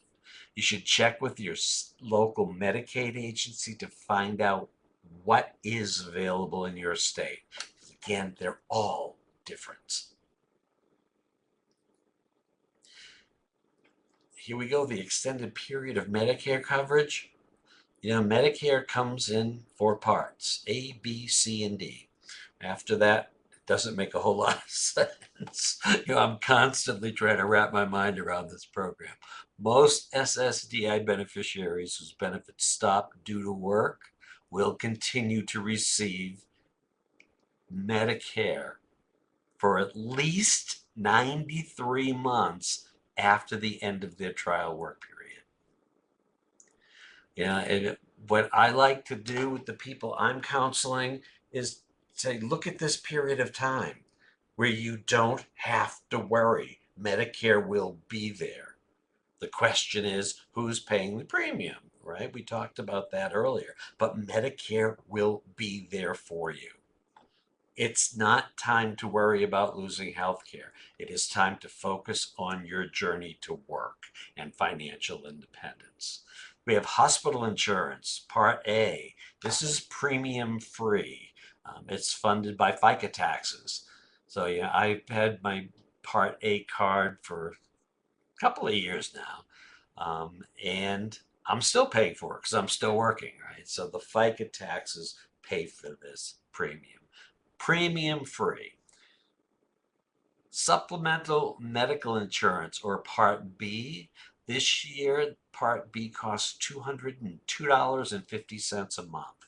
You should check with your local Medicaid agency to find out what is available in your state. Again, they're all different. Here we go, the extended period of Medicare coverage. Medicare comes in 4 parts, A, B, C, and D. After that, it doesn't make a whole lot of sense. I'm constantly trying to wrap my mind around this program. Most SSDI beneficiaries whose benefits stop due to work will continue to receive Medicare for at least 93 months after the end of their trial work period. And what I like to do with the people I'm counseling is say, look at this period of time where you don't have to worry. Medicare will be there. The question is, who's paying the premium, right? We talked about that earlier, but Medicare will be there for you. It's not time to worry about losing health care. It is time to focus on your journey to work and financial independence. We have hospital insurance, Part A. This is premium free. It's funded by FICA taxes. So I've had my Part A card for a couple of years now. And I'm still paying for it because I'm still working, right? So the FICA taxes pay for this premium. Premium free. Supplemental medical insurance, or Part B. This year, Part B costs $202.50 a month.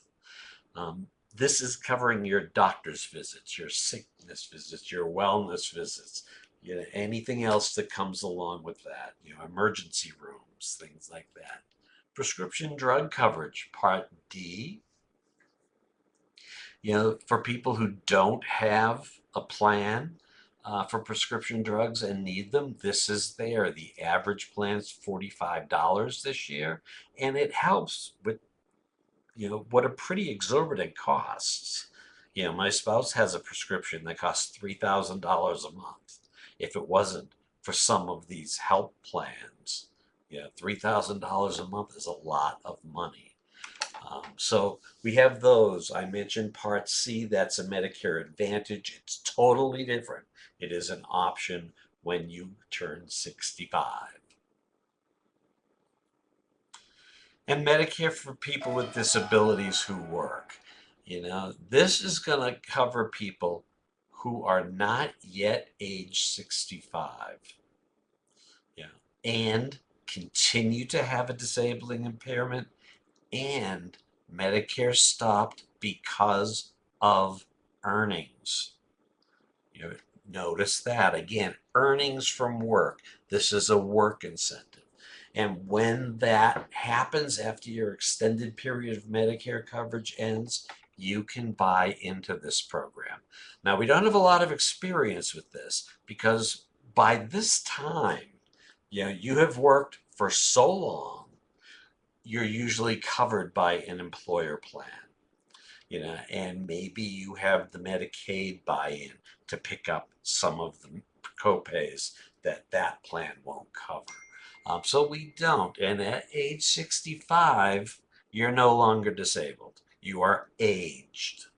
This is covering your doctor's visits, your sickness visits, your wellness visits, anything else that comes along with that, emergency rooms, things like that. Prescription drug coverage, Part D. For people who don't have a plan for prescription drugs and need them, this is there. The average plan is $45 this year, and it helps with, what are pretty exorbitant costs. My spouse has a prescription that costs $3,000 a month. If it wasn't for some of these health plans, $3,000 a month is a lot of money. So we have those. I mentioned Part C, that's a Medicare Advantage. It's totally different. It is an option when you turn 65. And Medicare for people with disabilities who work. This is going to cover people who are not yet age 65. And continue to have a disabling impairment, and Medicare stopped because of earnings. Notice that again, earnings from work. This is a work incentive. And when that happens after your extended period of Medicare coverage ends, you can buy into this program. Now, we don't have a lot of experience with this because by this time, you have worked for so long, you're usually covered by an employer plan, and maybe you have the Medicaid buy-in to pick up some of the copays that plan won't cover. So we don't. And at age 65, you're no longer disabled. You are aged.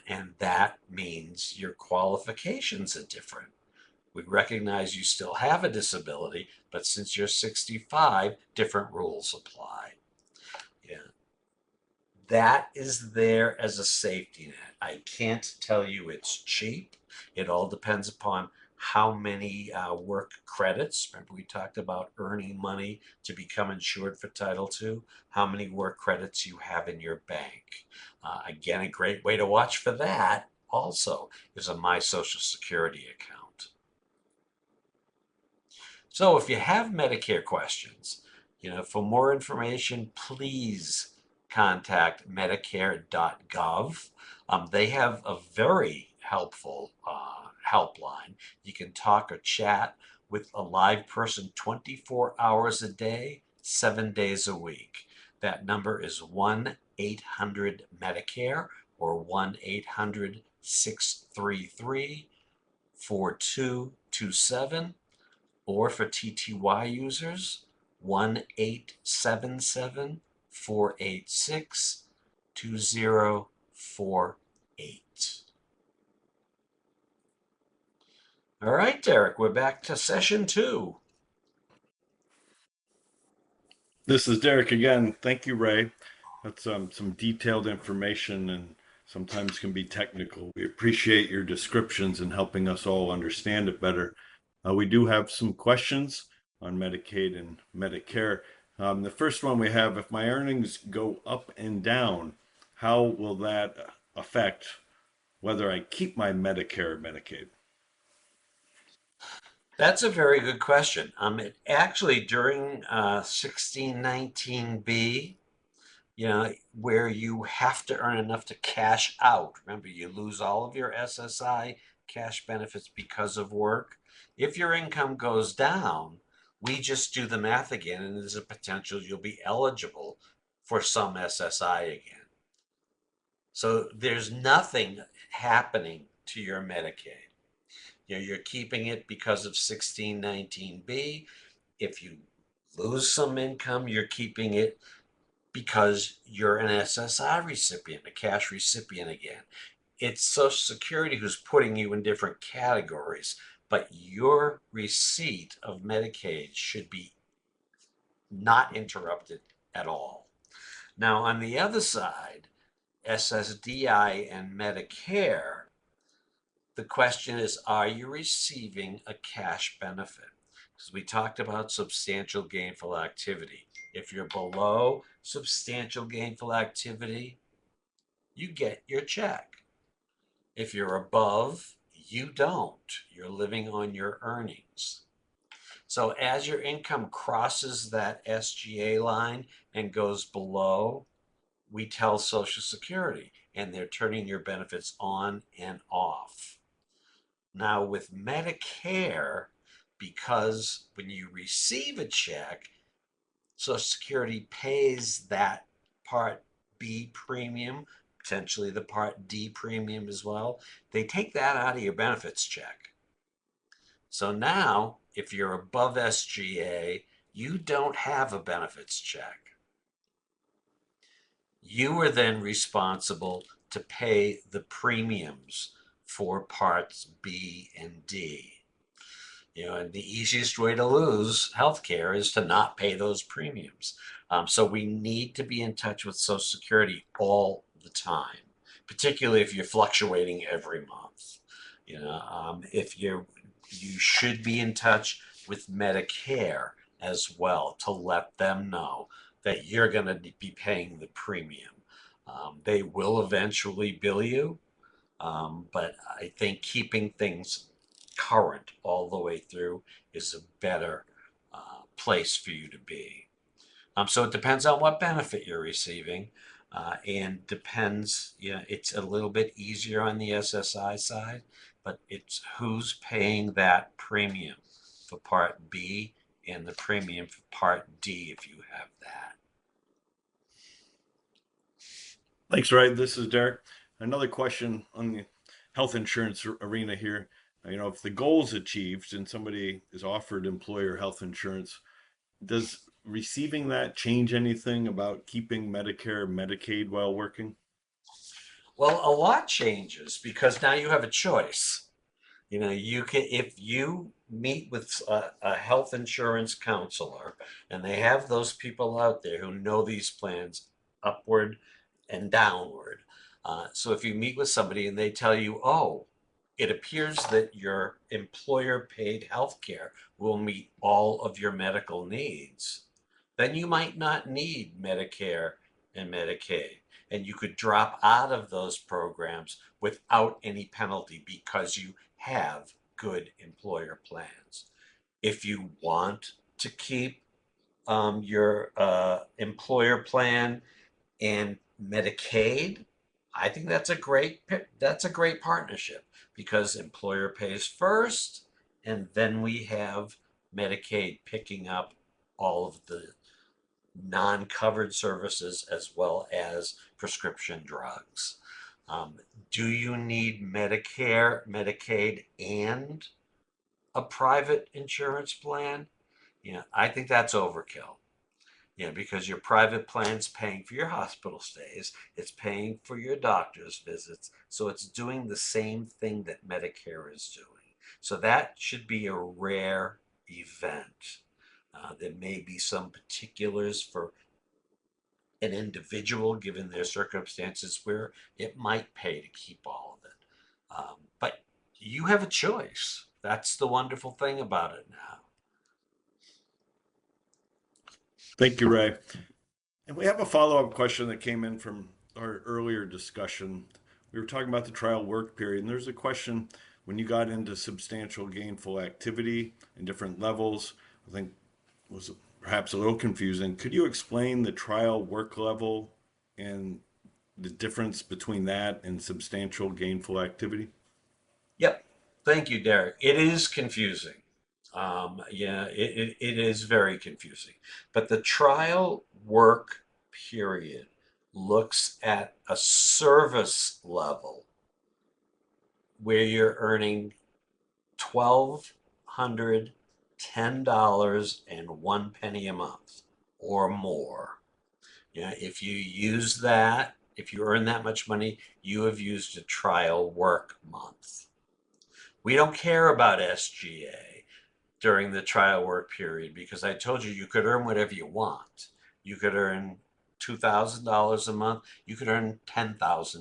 And that means your qualifications are different. We recognize you still have a disability, but since you're 65, different rules apply. Yeah. That is there as a safety net. I can't tell you it's cheap. It all depends upon how many work credits. Remember, we talked about earning money to become insured for Title II, how many work credits you have in your bank. Again, a great way to watch for that also is a My Social Security account. So if you have Medicare questions, for more information, please contact medicare.gov. They have a very helpful helpline. You can talk or chat with a live person 24 hours a day, 7 days a week. That number is 1-800-Medicare or 1-800-633-4227. Or for TTY users, 1-877-486-2048. All right, Derek, we're back to session 2. This is Derek again. Thank you, Ray. That's some detailed information and sometimes can be technical. We appreciate your descriptions and helping us all understand it better. We do have some questions on Medicaid and Medicare. The first one we have, if my earnings go up and down, how will that affect whether I keep my Medicare or Medicaid? That's a very good question. Actually, during 1619B, where you have to earn enough to cash out. Remember, you lose all of your SSI cash benefits because of work. If your income goes down, we just do the math again, and there's a potential you'll be eligible for some SSI again. So there's nothing happening to your Medicaid. You're keeping it because of 1619B. If you lose some income, you're keeping it because you're an SSI recipient, a cash recipient again. It's Social Security who's putting you in different categories, but your receipt of Medicaid should be not interrupted at all. Now, on the other side, SSDI and Medicare, the question is, are you receiving a cash benefit? Because we talked about substantial gainful activity. If you're below substantial gainful activity, you get your check. If you're above, you don't. You're living on your earnings. So as your income crosses that SGA line and goes below, we tell Social Security, and they're turning your benefits on and off. Now, with Medicare, because when you receive a check, Social Security pays that Part B premium, potentially the Part D premium as well. They take that out of your benefits check. So now, if you're above SGA, you don't have a benefits check. You are then responsible to pay the premiums for Parts B and D. And the easiest way to lose healthcare is to not pay those premiums. So we need to be in touch with Social Security all the time, particularly if you're fluctuating every month. If you should be in touch with Medicare as well to let them know that you're going to be paying the premium. They will eventually bill you, but I think keeping things current all the way through is a better place for you to be. So it depends on what benefit you're receiving. and depends, it's a little bit easier on the SSI side, but it's who's paying that premium for Part B and the premium for Part D if you have that. Thanks, Ray. This is Derek. Another question on the health insurance arena here. If the goal is achieved and somebody is offered employer health insurance, does receiving that change anything about keeping Medicare, Medicaid while working? Well, a lot changes because now you have a choice. You can, if you meet with a health insurance counselor, and they have those people out there who know these plans upward and downward. So if you meet with somebody and they tell you, oh, it appears that your employer paid health care will meet all of your medical needs, then you might not need Medicare and Medicaid. And you could drop out of those programs without any penalty because you have good employer plans. If you want to keep your employer plan and Medicaid, I think that's a great partnership because employer pays first, and then we have Medicaid picking up all of the non-covered services as well as prescription drugs. Um, do you need Medicare, Medicaid, and a private insurance plan? I think that's overkill. Because your private plan's paying for your hospital stays, it's paying for your doctor's visits, so it's doing the same thing that Medicare is doing. So that should be a rare event. There may be some particulars for an individual, given their circumstances, where it might pay to keep all of it. But you have a choice. That's the wonderful thing about it now. Thank you, Ray. And we have a follow-up question that came in from our earlier discussion. We were talking about the trial work period, and there's a question when you got into substantial gainful activity and different levels, I think was perhaps a little confusing. Could you explain the trial work level and the difference between that and substantial gainful activity? Yep. Thank you, Derek. It is confusing. It is very confusing. But the trial work period looks at a service level where you're earning $1,210.01 a month or more. If you use that, if you earn that much money, you have used a trial work month. We don't care about SGA during the trial work period because I told you you could earn whatever you want. You could earn $2,000 a month, you could earn $10,000 a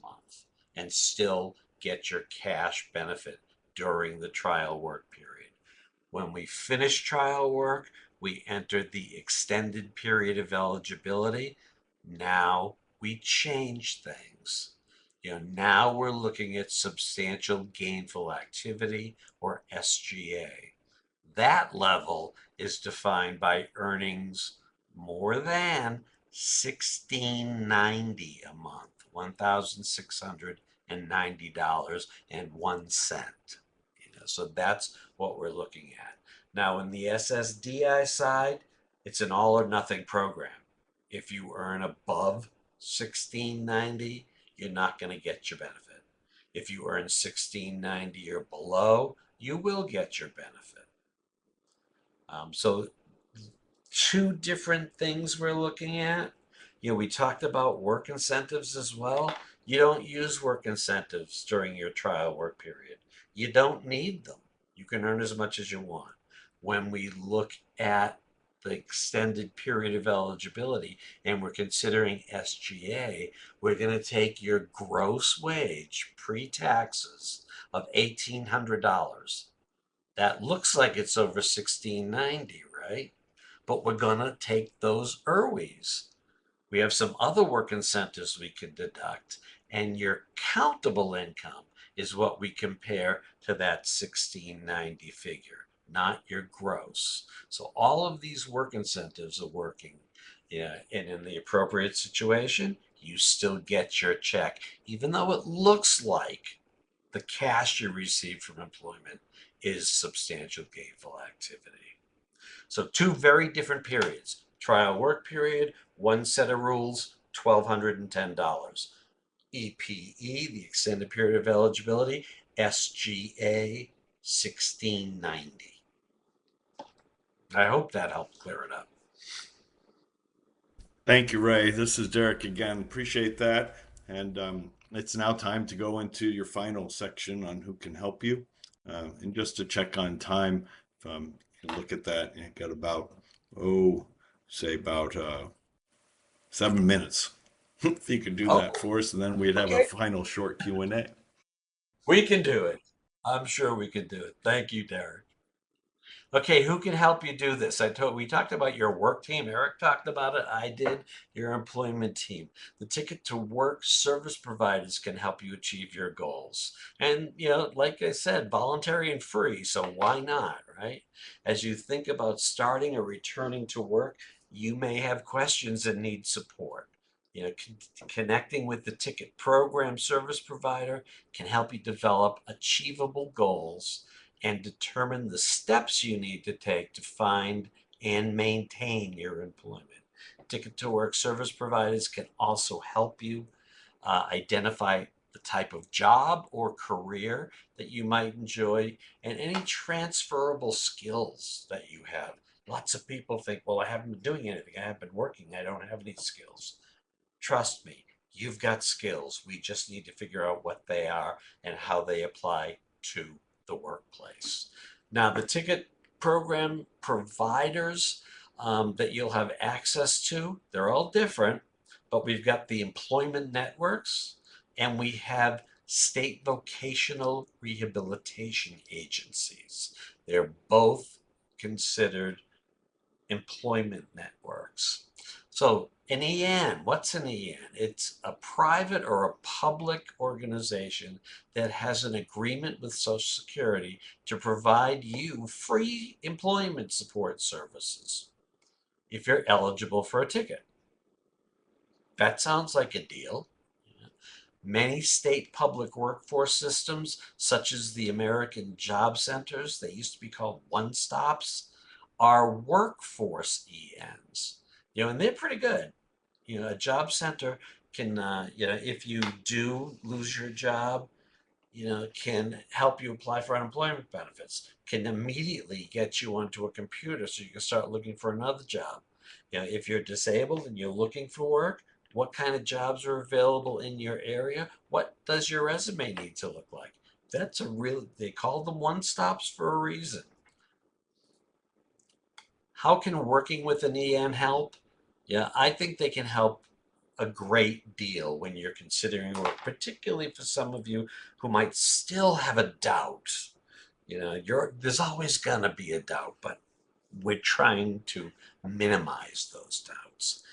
month and still get your cash benefit during the trial work period. When we finish trial work, we enter the extended period of eligibility. Now we change things. Now we're looking at substantial gainful activity or SGA. That level is defined by earnings more than $1,690 a month, $1,690.01. So that's what we're looking at. Now, in the SSDI side, it's an all or nothing program. If you earn above 1690, you're not going to get your benefit. If you earn 1690 or below, you will get your benefit. So two different things we're looking at. We talked about work incentives as well. You don't use work incentives during your trial work period. You don't need them. You can earn as much as you want. When we look at the extended period of eligibility and we're considering SGA, we're going to take your gross wage pre-taxes of $1,800. That looks like it's over 1690, right? But we're going to take those IRWs. We have some other work incentives we can deduct, and your countable income is what we compare to that 1690 figure. not your gross. So all of these work incentives are working. Yeah, and in the appropriate situation, you still get your check, even though it looks like the cash you receive from employment is substantial gainful activity. So two very different periods. Trial work period, one set of rules, $1,210. EPE, the extended period of eligibility, SGA, 1690. I hope that helped clear it up. Thank you, Ray. This is Derek again. Appreciate that. And it's now time to go into your final section on who can help you. And just to check on time, you can look at that. You got about, say about 7 minutes. If you could do Oh, that for us, and then we'd have a okay. final short Q&A. We can do it. I'm sure we can do it. Thank you, Derek. Okay, who can help you do this? We talked about your work team. Eric talked about it. I did. Your employment team. The ticket to work service providers can help you achieve your goals. And like I said, voluntary and free. So why not, right? As you think about starting or returning to work, you may have questions and need support. Connecting with the ticket program service provider can help you develop achievable goals and determine the steps you need to take to find and maintain your employment. Ticket to Work service providers can also help you identify the type of job or career that you might enjoy and any transferable skills that you have. Lots of people think, well, I haven't been doing anything. I haven't been working. I don't have any skills. Trust me, you've got skills. We just need to figure out what they are and how they apply to the workplace. Now, the ticket program providers that you'll have access to, they're all different, but we've got the employment networks and we have state vocational rehabilitation agencies. They're both considered employment networks. So an EN, what's an EN? It's a private or a public organization that has an agreement with Social Security to provide you free employment support services if you're eligible for a ticket. That sounds like a deal. Many state public workforce systems, such as the American Job Centers, they used to be called one-stops, are workforce ENs. And they're pretty good. A job center can, if you do lose your job, can help you apply for unemployment benefits, can immediately get you onto a computer so you can start looking for another job. If you're disabled and you're looking for work, what kind of jobs are available in your area? What does your resume need to look like? They call them one-stops for a reason. How can working with an EN help? Yeah, I think they can help a great deal when you're considering work, particularly for some of you who might still have a doubt. There's always gonna be a doubt, but we're trying to minimize those doubts.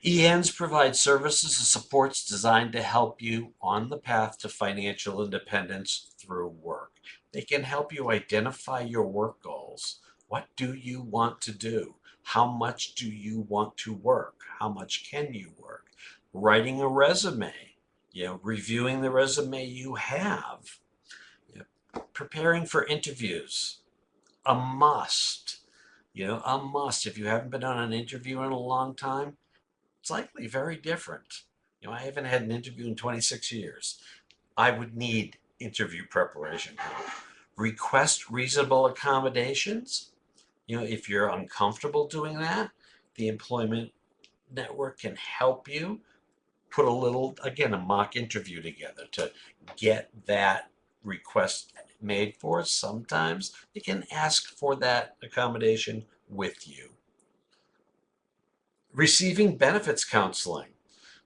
ENs provide services and supports designed to help you on the path to financial independence through work. They can help you identify your work goals. What do you want to do? How much do you want to work? How much can you work? Writing a resume, reviewing the resume you have, preparing for interviews, a must. A must. If you haven't been on an interview in a long time, it's likely very different. I haven't had an interview in 26 years. I would need interview preparation help. Request reasonable accommodations. If you're uncomfortable doing that, the employment network can help you put a mock interview together to get that request made for. Sometimes they can ask for that accommodation with you. Receiving benefits counseling.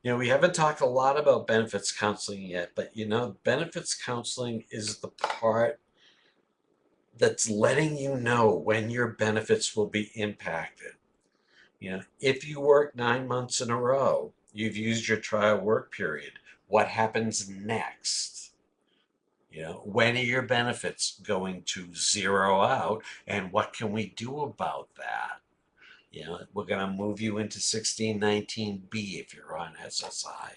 We haven't talked a lot about benefits counseling yet, but benefits counseling is the part that's letting you know when your benefits will be impacted. If you work 9 months in a row, you've used your trial work period. What happens next? When are your benefits going to zero out, and what can we do about that? We're going to move you into 1619B if you're on SSI.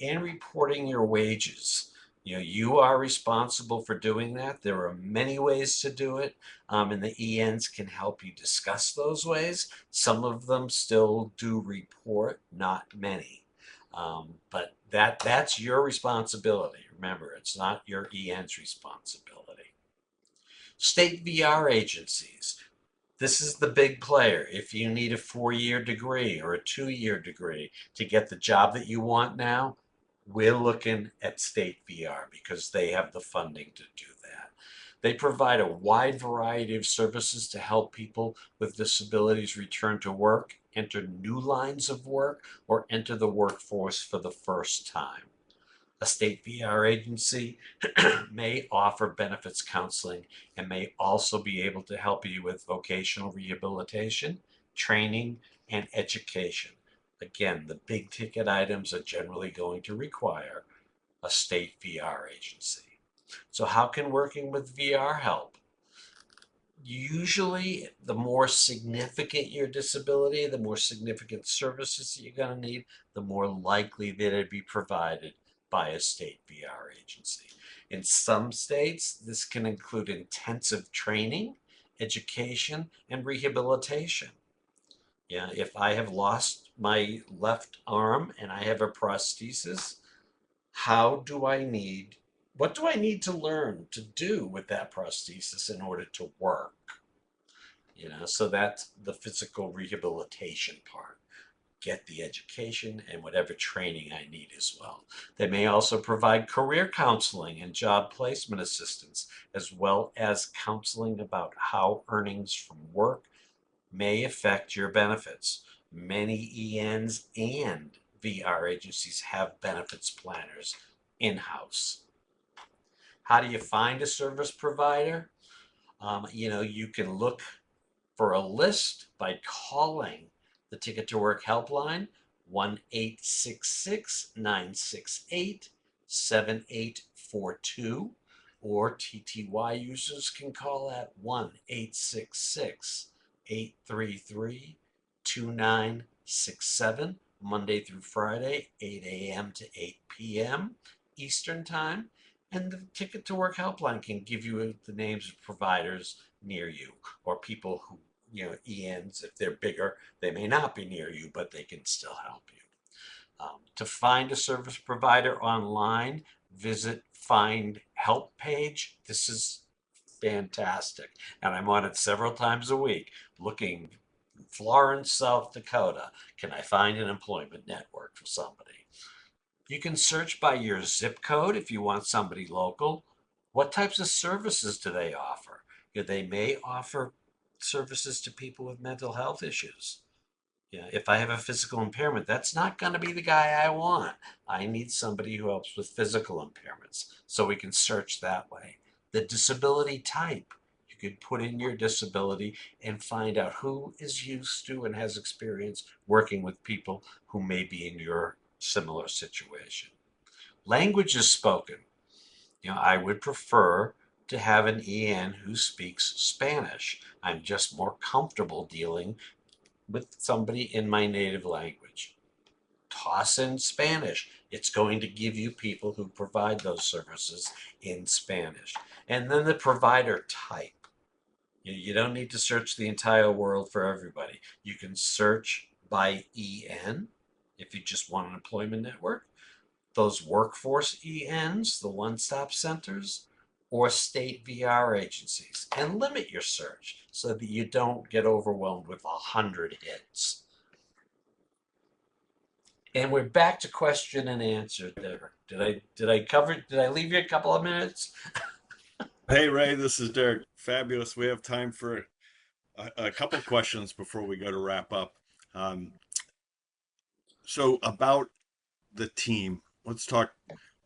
And reporting your wages. You are responsible for doing that. There are many ways to do it, and the ENs can help you discuss those ways. Some of them still do report, not many. But that's your responsibility. Remember, it's not your EN's responsibility. State VR agencies. This is the big player. If you need a 4-year degree or a 2-year degree to get the job that you want now, we're looking at State VR because they have the funding to do that. They provide a wide variety of services to help people with disabilities return to work, enter new lines of work, or enter the workforce for the first time. A state VR agency may offer benefits counseling and may also be able to help you with vocational rehabilitation, training, and education. Again, the big ticket items are generally going to require a state VR agency. So, how can working with VR help? Usually, the more significant your disability, the more significant services that you're going to need, the more likely that it'd be provided by a state VR agency. In some states, this can include intensive training, education, and rehabilitation. If I have lost my left arm and I have a prosthesis, how do I need, what do I need to learn to do with that prosthesis in order to work? So that's the physical rehabilitation part. Get the education and whatever training I need as well. They may also provide career counseling and job placement assistance, as well as counseling about how earnings from work may affect your benefits. Many ENs and VR agencies have benefits planners in-house. How do you find a service provider? You can look for a list by calling the Ticket to Work helpline, 1-866-968-7842, or TTY users can call at 1-866-833-2967, Monday through Friday, 8 a.m. to 8 p.m. Eastern Time. And the Ticket to Work helpline can give you the names of providers near you, or people who, ENs, if they're bigger, they may not be near you, but they can still help you. To find a service provider online, visit Find Help page. This is fantastic. And I'm on it several times a week looking Florence, South Dakota. Can I find an employment network for somebody? You can search by your zip code if you want somebody local. What types of services do they offer? They may offer services to people with mental health issues. If I have a physical impairment, that's not going to be the guy I want. I need somebody who helps with physical impairments. So we can search that way. The disability type, you could put in your disability and find out who is used to and has experience working with people who may be in your similar situation. Language is spoken. I would prefer to have an EN who speaks Spanish. I'm just more comfortable dealing with somebody in my native language. Toss in Spanish. It's going to give you people who provide those services in Spanish. And then the provider type. You don't need to search the entire world for everybody. You can search by EN if you just want an employment network, those workforce ENs, the one-stop centers, or state VR agencies, and limit your search so that you don't get overwhelmed with 100 hits. And we're back to question and answer, Derek. Did I leave you a couple of minutes? Hey, Ray, this is Derek. Fabulous. We have time for a couple questions before we go to wrap up. Um, so about the team, let's talk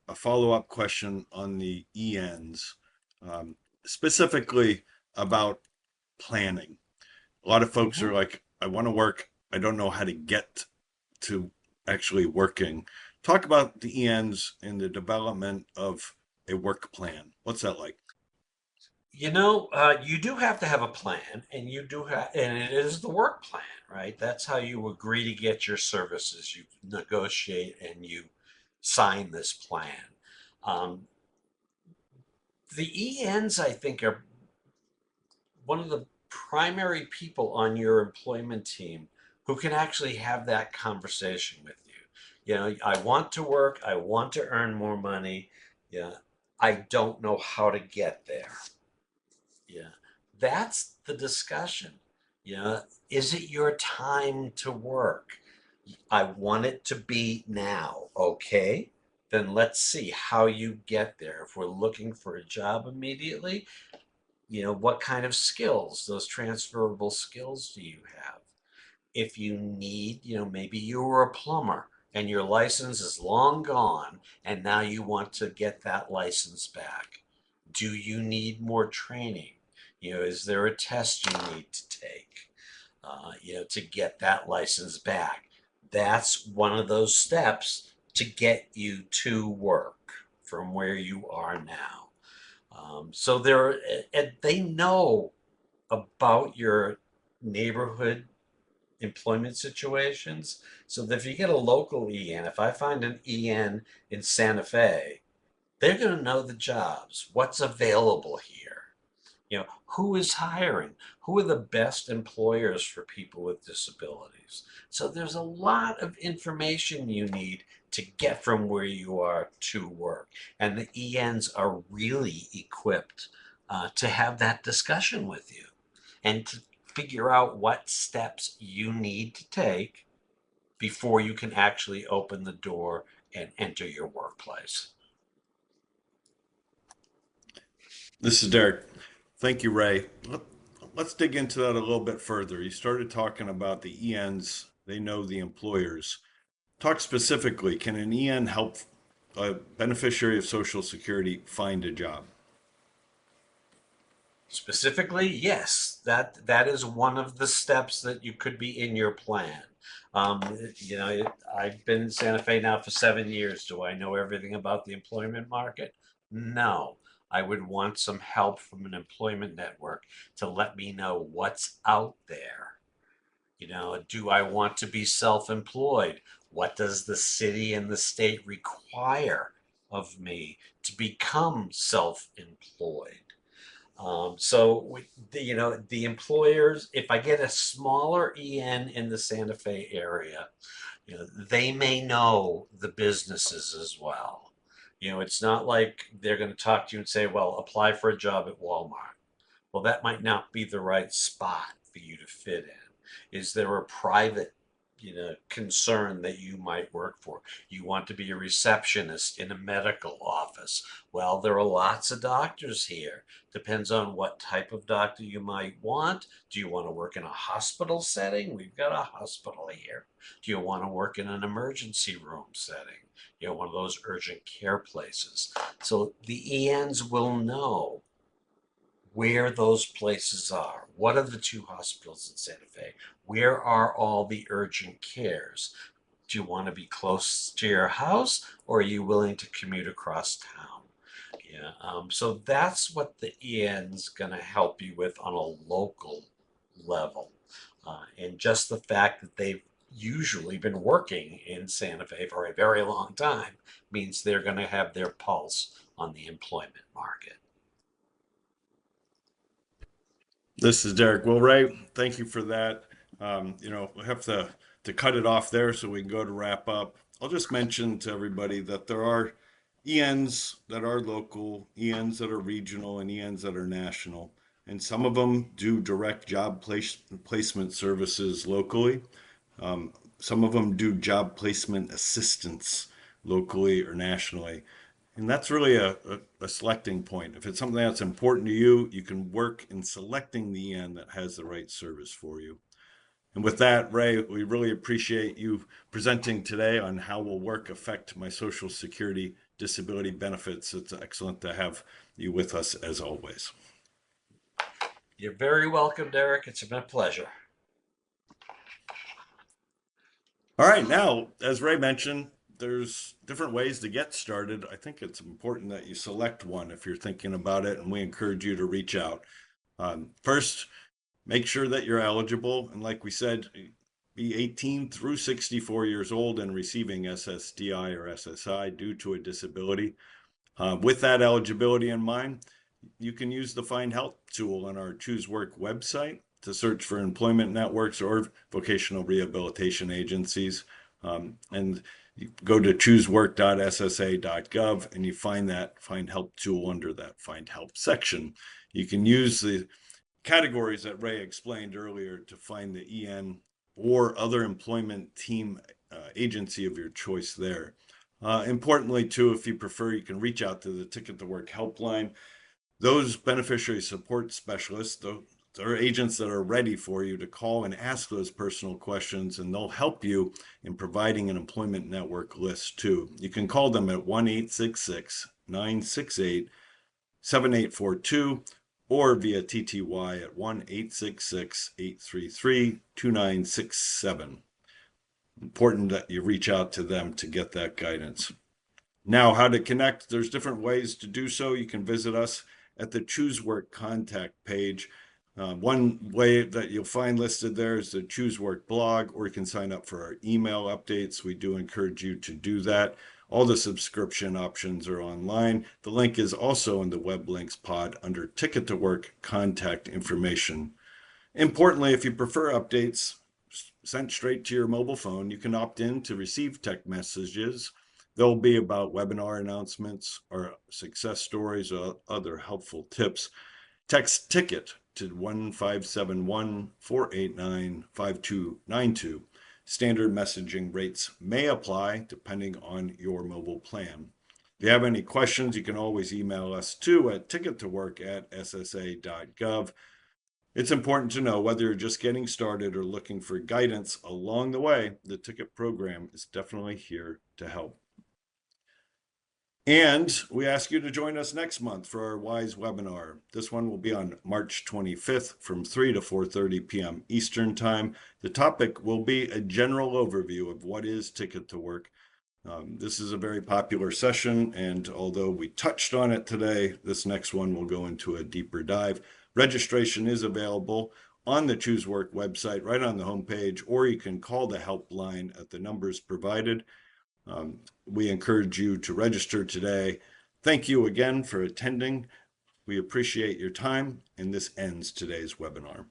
a follow-up question on the ENs, specifically about planning. A lot of folks are like, I want to work. I don't know how to get to actually working. Talk about the ENs and the development of a work plan? What's that like? You do have to have a plan, and you do have, and it is the work plan, right? That's how you agree to get your services. You negotiate and you sign this plan. Um, the ENs, I think, are one of the primary people on your employment team who can actually have that conversation with you. I want to work, I want to earn more money. Yeah, I don't know how to get there. Yeah, that's the discussion. Yeah, is it your time to work? I want it to be now. Okay, then let's see how you get there. If we're looking for a job immediately, what kind of skills, those transferable skills do you have? If you need, maybe you were a plumber and your license is long gone and now you want to get that license back. Do you need more training? Is there a test you need to take, to get that license back? That's one of those steps to get you to work from where you are now. So they know about your neighborhood employment situations. So that if you get a local EN, if I find an EN in Santa Fe, they're going to know the jobs, what's available here. Who is hiring? Who are the best employers for people with disabilities? So there's a lot of information you need to get from where you are to work. And the ENs are really equipped to have that discussion with you and to figure out what steps you need to take before you can actually open the door and enter your workplace. This is Derek. Thank you, Ray. Let's dig into that a little bit further. You started talking about the ENs, they know the employers. Talk specifically, can an EN help a beneficiary of Social Security find a job? Specifically, yes, that is one of the steps that you could be in your plan. I've been in Santa Fe now for 7 years. Do I know everything about the employment market? No. I would want some help from an employment network to let me know what's out there. Do I want to be self-employed? What does the city and the state require of me to become self-employed? The employers, if I get a smaller EN in the Santa Fe area, they may know the businesses as well. It's not like they're going to talk to you and say, well, apply for a job at Walmart. Well, that might not be the right spot for you to fit in. Is there a private, concern that you might work for? You want to be a receptionist in a medical office. Well, there are lots of doctors here. Depends on what type of doctor you might want. Do you want to work in a hospital setting? We've got a hospital here. Do you want to work in an emergency room setting? One of those urgent care places. So the ENs will know where those places are. What are the two hospitals in Santa Fe? Where are all the urgent cares? Do you want to be close to your house, or are you willing to commute across town? Yeah, so that's what the EN's going to help you with on a local level. And just the fact that they've usually been working in Santa Fe for a very long time means they're going to have their pulse on the employment market. This is Derek. Well, Ray, thank you for that. We have to cut it off there so we can go to wrap up. I'll just mention to everybody that there are ENs that are local, ENs that are regional, and ENs that are national. And some of them do direct placement services locally. Some of them do job placement assistance locally or nationally. And that's really a selecting point. If it's something that's important to you, you can work in selecting the end that has the right service for you. And with that, Ray, we really appreciate you presenting today on how will work affect my Social Security disability benefits. It's excellent to have you with us as always. You're very welcome, Derek. It's been a pleasure. All right, now, as Ray mentioned, there's different ways to get started. I think it's important that you select one if you're thinking about it, and we encourage you to reach out. First, make sure that you're eligible. And like we said, be 18 through 64 years old and receiving SSDI or SSI due to a disability. With that eligibility in mind, you can use the Find Help tool on our Choose Work website to search for employment networks or vocational rehabilitation agencies. And you go to choosework.ssa.gov and you find that Find Help tool under that Find Help section. You can use the categories that Ray explained earlier to find the EN or other employment team agency of your choice there. Importantly, too, if you prefer, you can reach out to the Ticket to Work helpline. Those beneficiary support specialists, they're agents that are ready for you to call and ask those personal questions, and they'll help you in providing an employment network list too. You can call them at 1-866-968-7842 or via TTY at 1-866-833-2967. Important that you reach out to them to get that guidance. Now, how to connect, there's different ways to do so. You can visit us at the Choose Work contact page. One way that you'll find listed there is the Choose Work blog, or you can sign up for our email updates. We do encourage you to do that. All the subscription options are online. The link is also in the web links pod under Ticket to Work contact information. Importantly, if you prefer updates sent straight to your mobile phone, you can opt in to receive text messages. They'll be about webinar announcements or success stories or other helpful tips. Text ticket to 1571-489-5292. Standard messaging rates may apply depending on your mobile plan. If you have any questions, you can always email us too at tickettotwork@ssa.gov. It's important to know whether you're just getting started or looking for guidance along the way, the Ticket program is definitely here to help. And we ask you to join us next month for our WISE webinar. This one will be on March 25th from 3 to 4:30 p.m. Eastern Time. The topic will be a general overview of what is Ticket to Work. This is a very popular session, and although we touched on it today, this next one will go into a deeper dive. Registration is available on the Choose Work website, right on the homepage, or you can call the helpline at the numbers provided. We encourage you to register today. Thank you again for attending. We appreciate your time, and this ends today's webinar.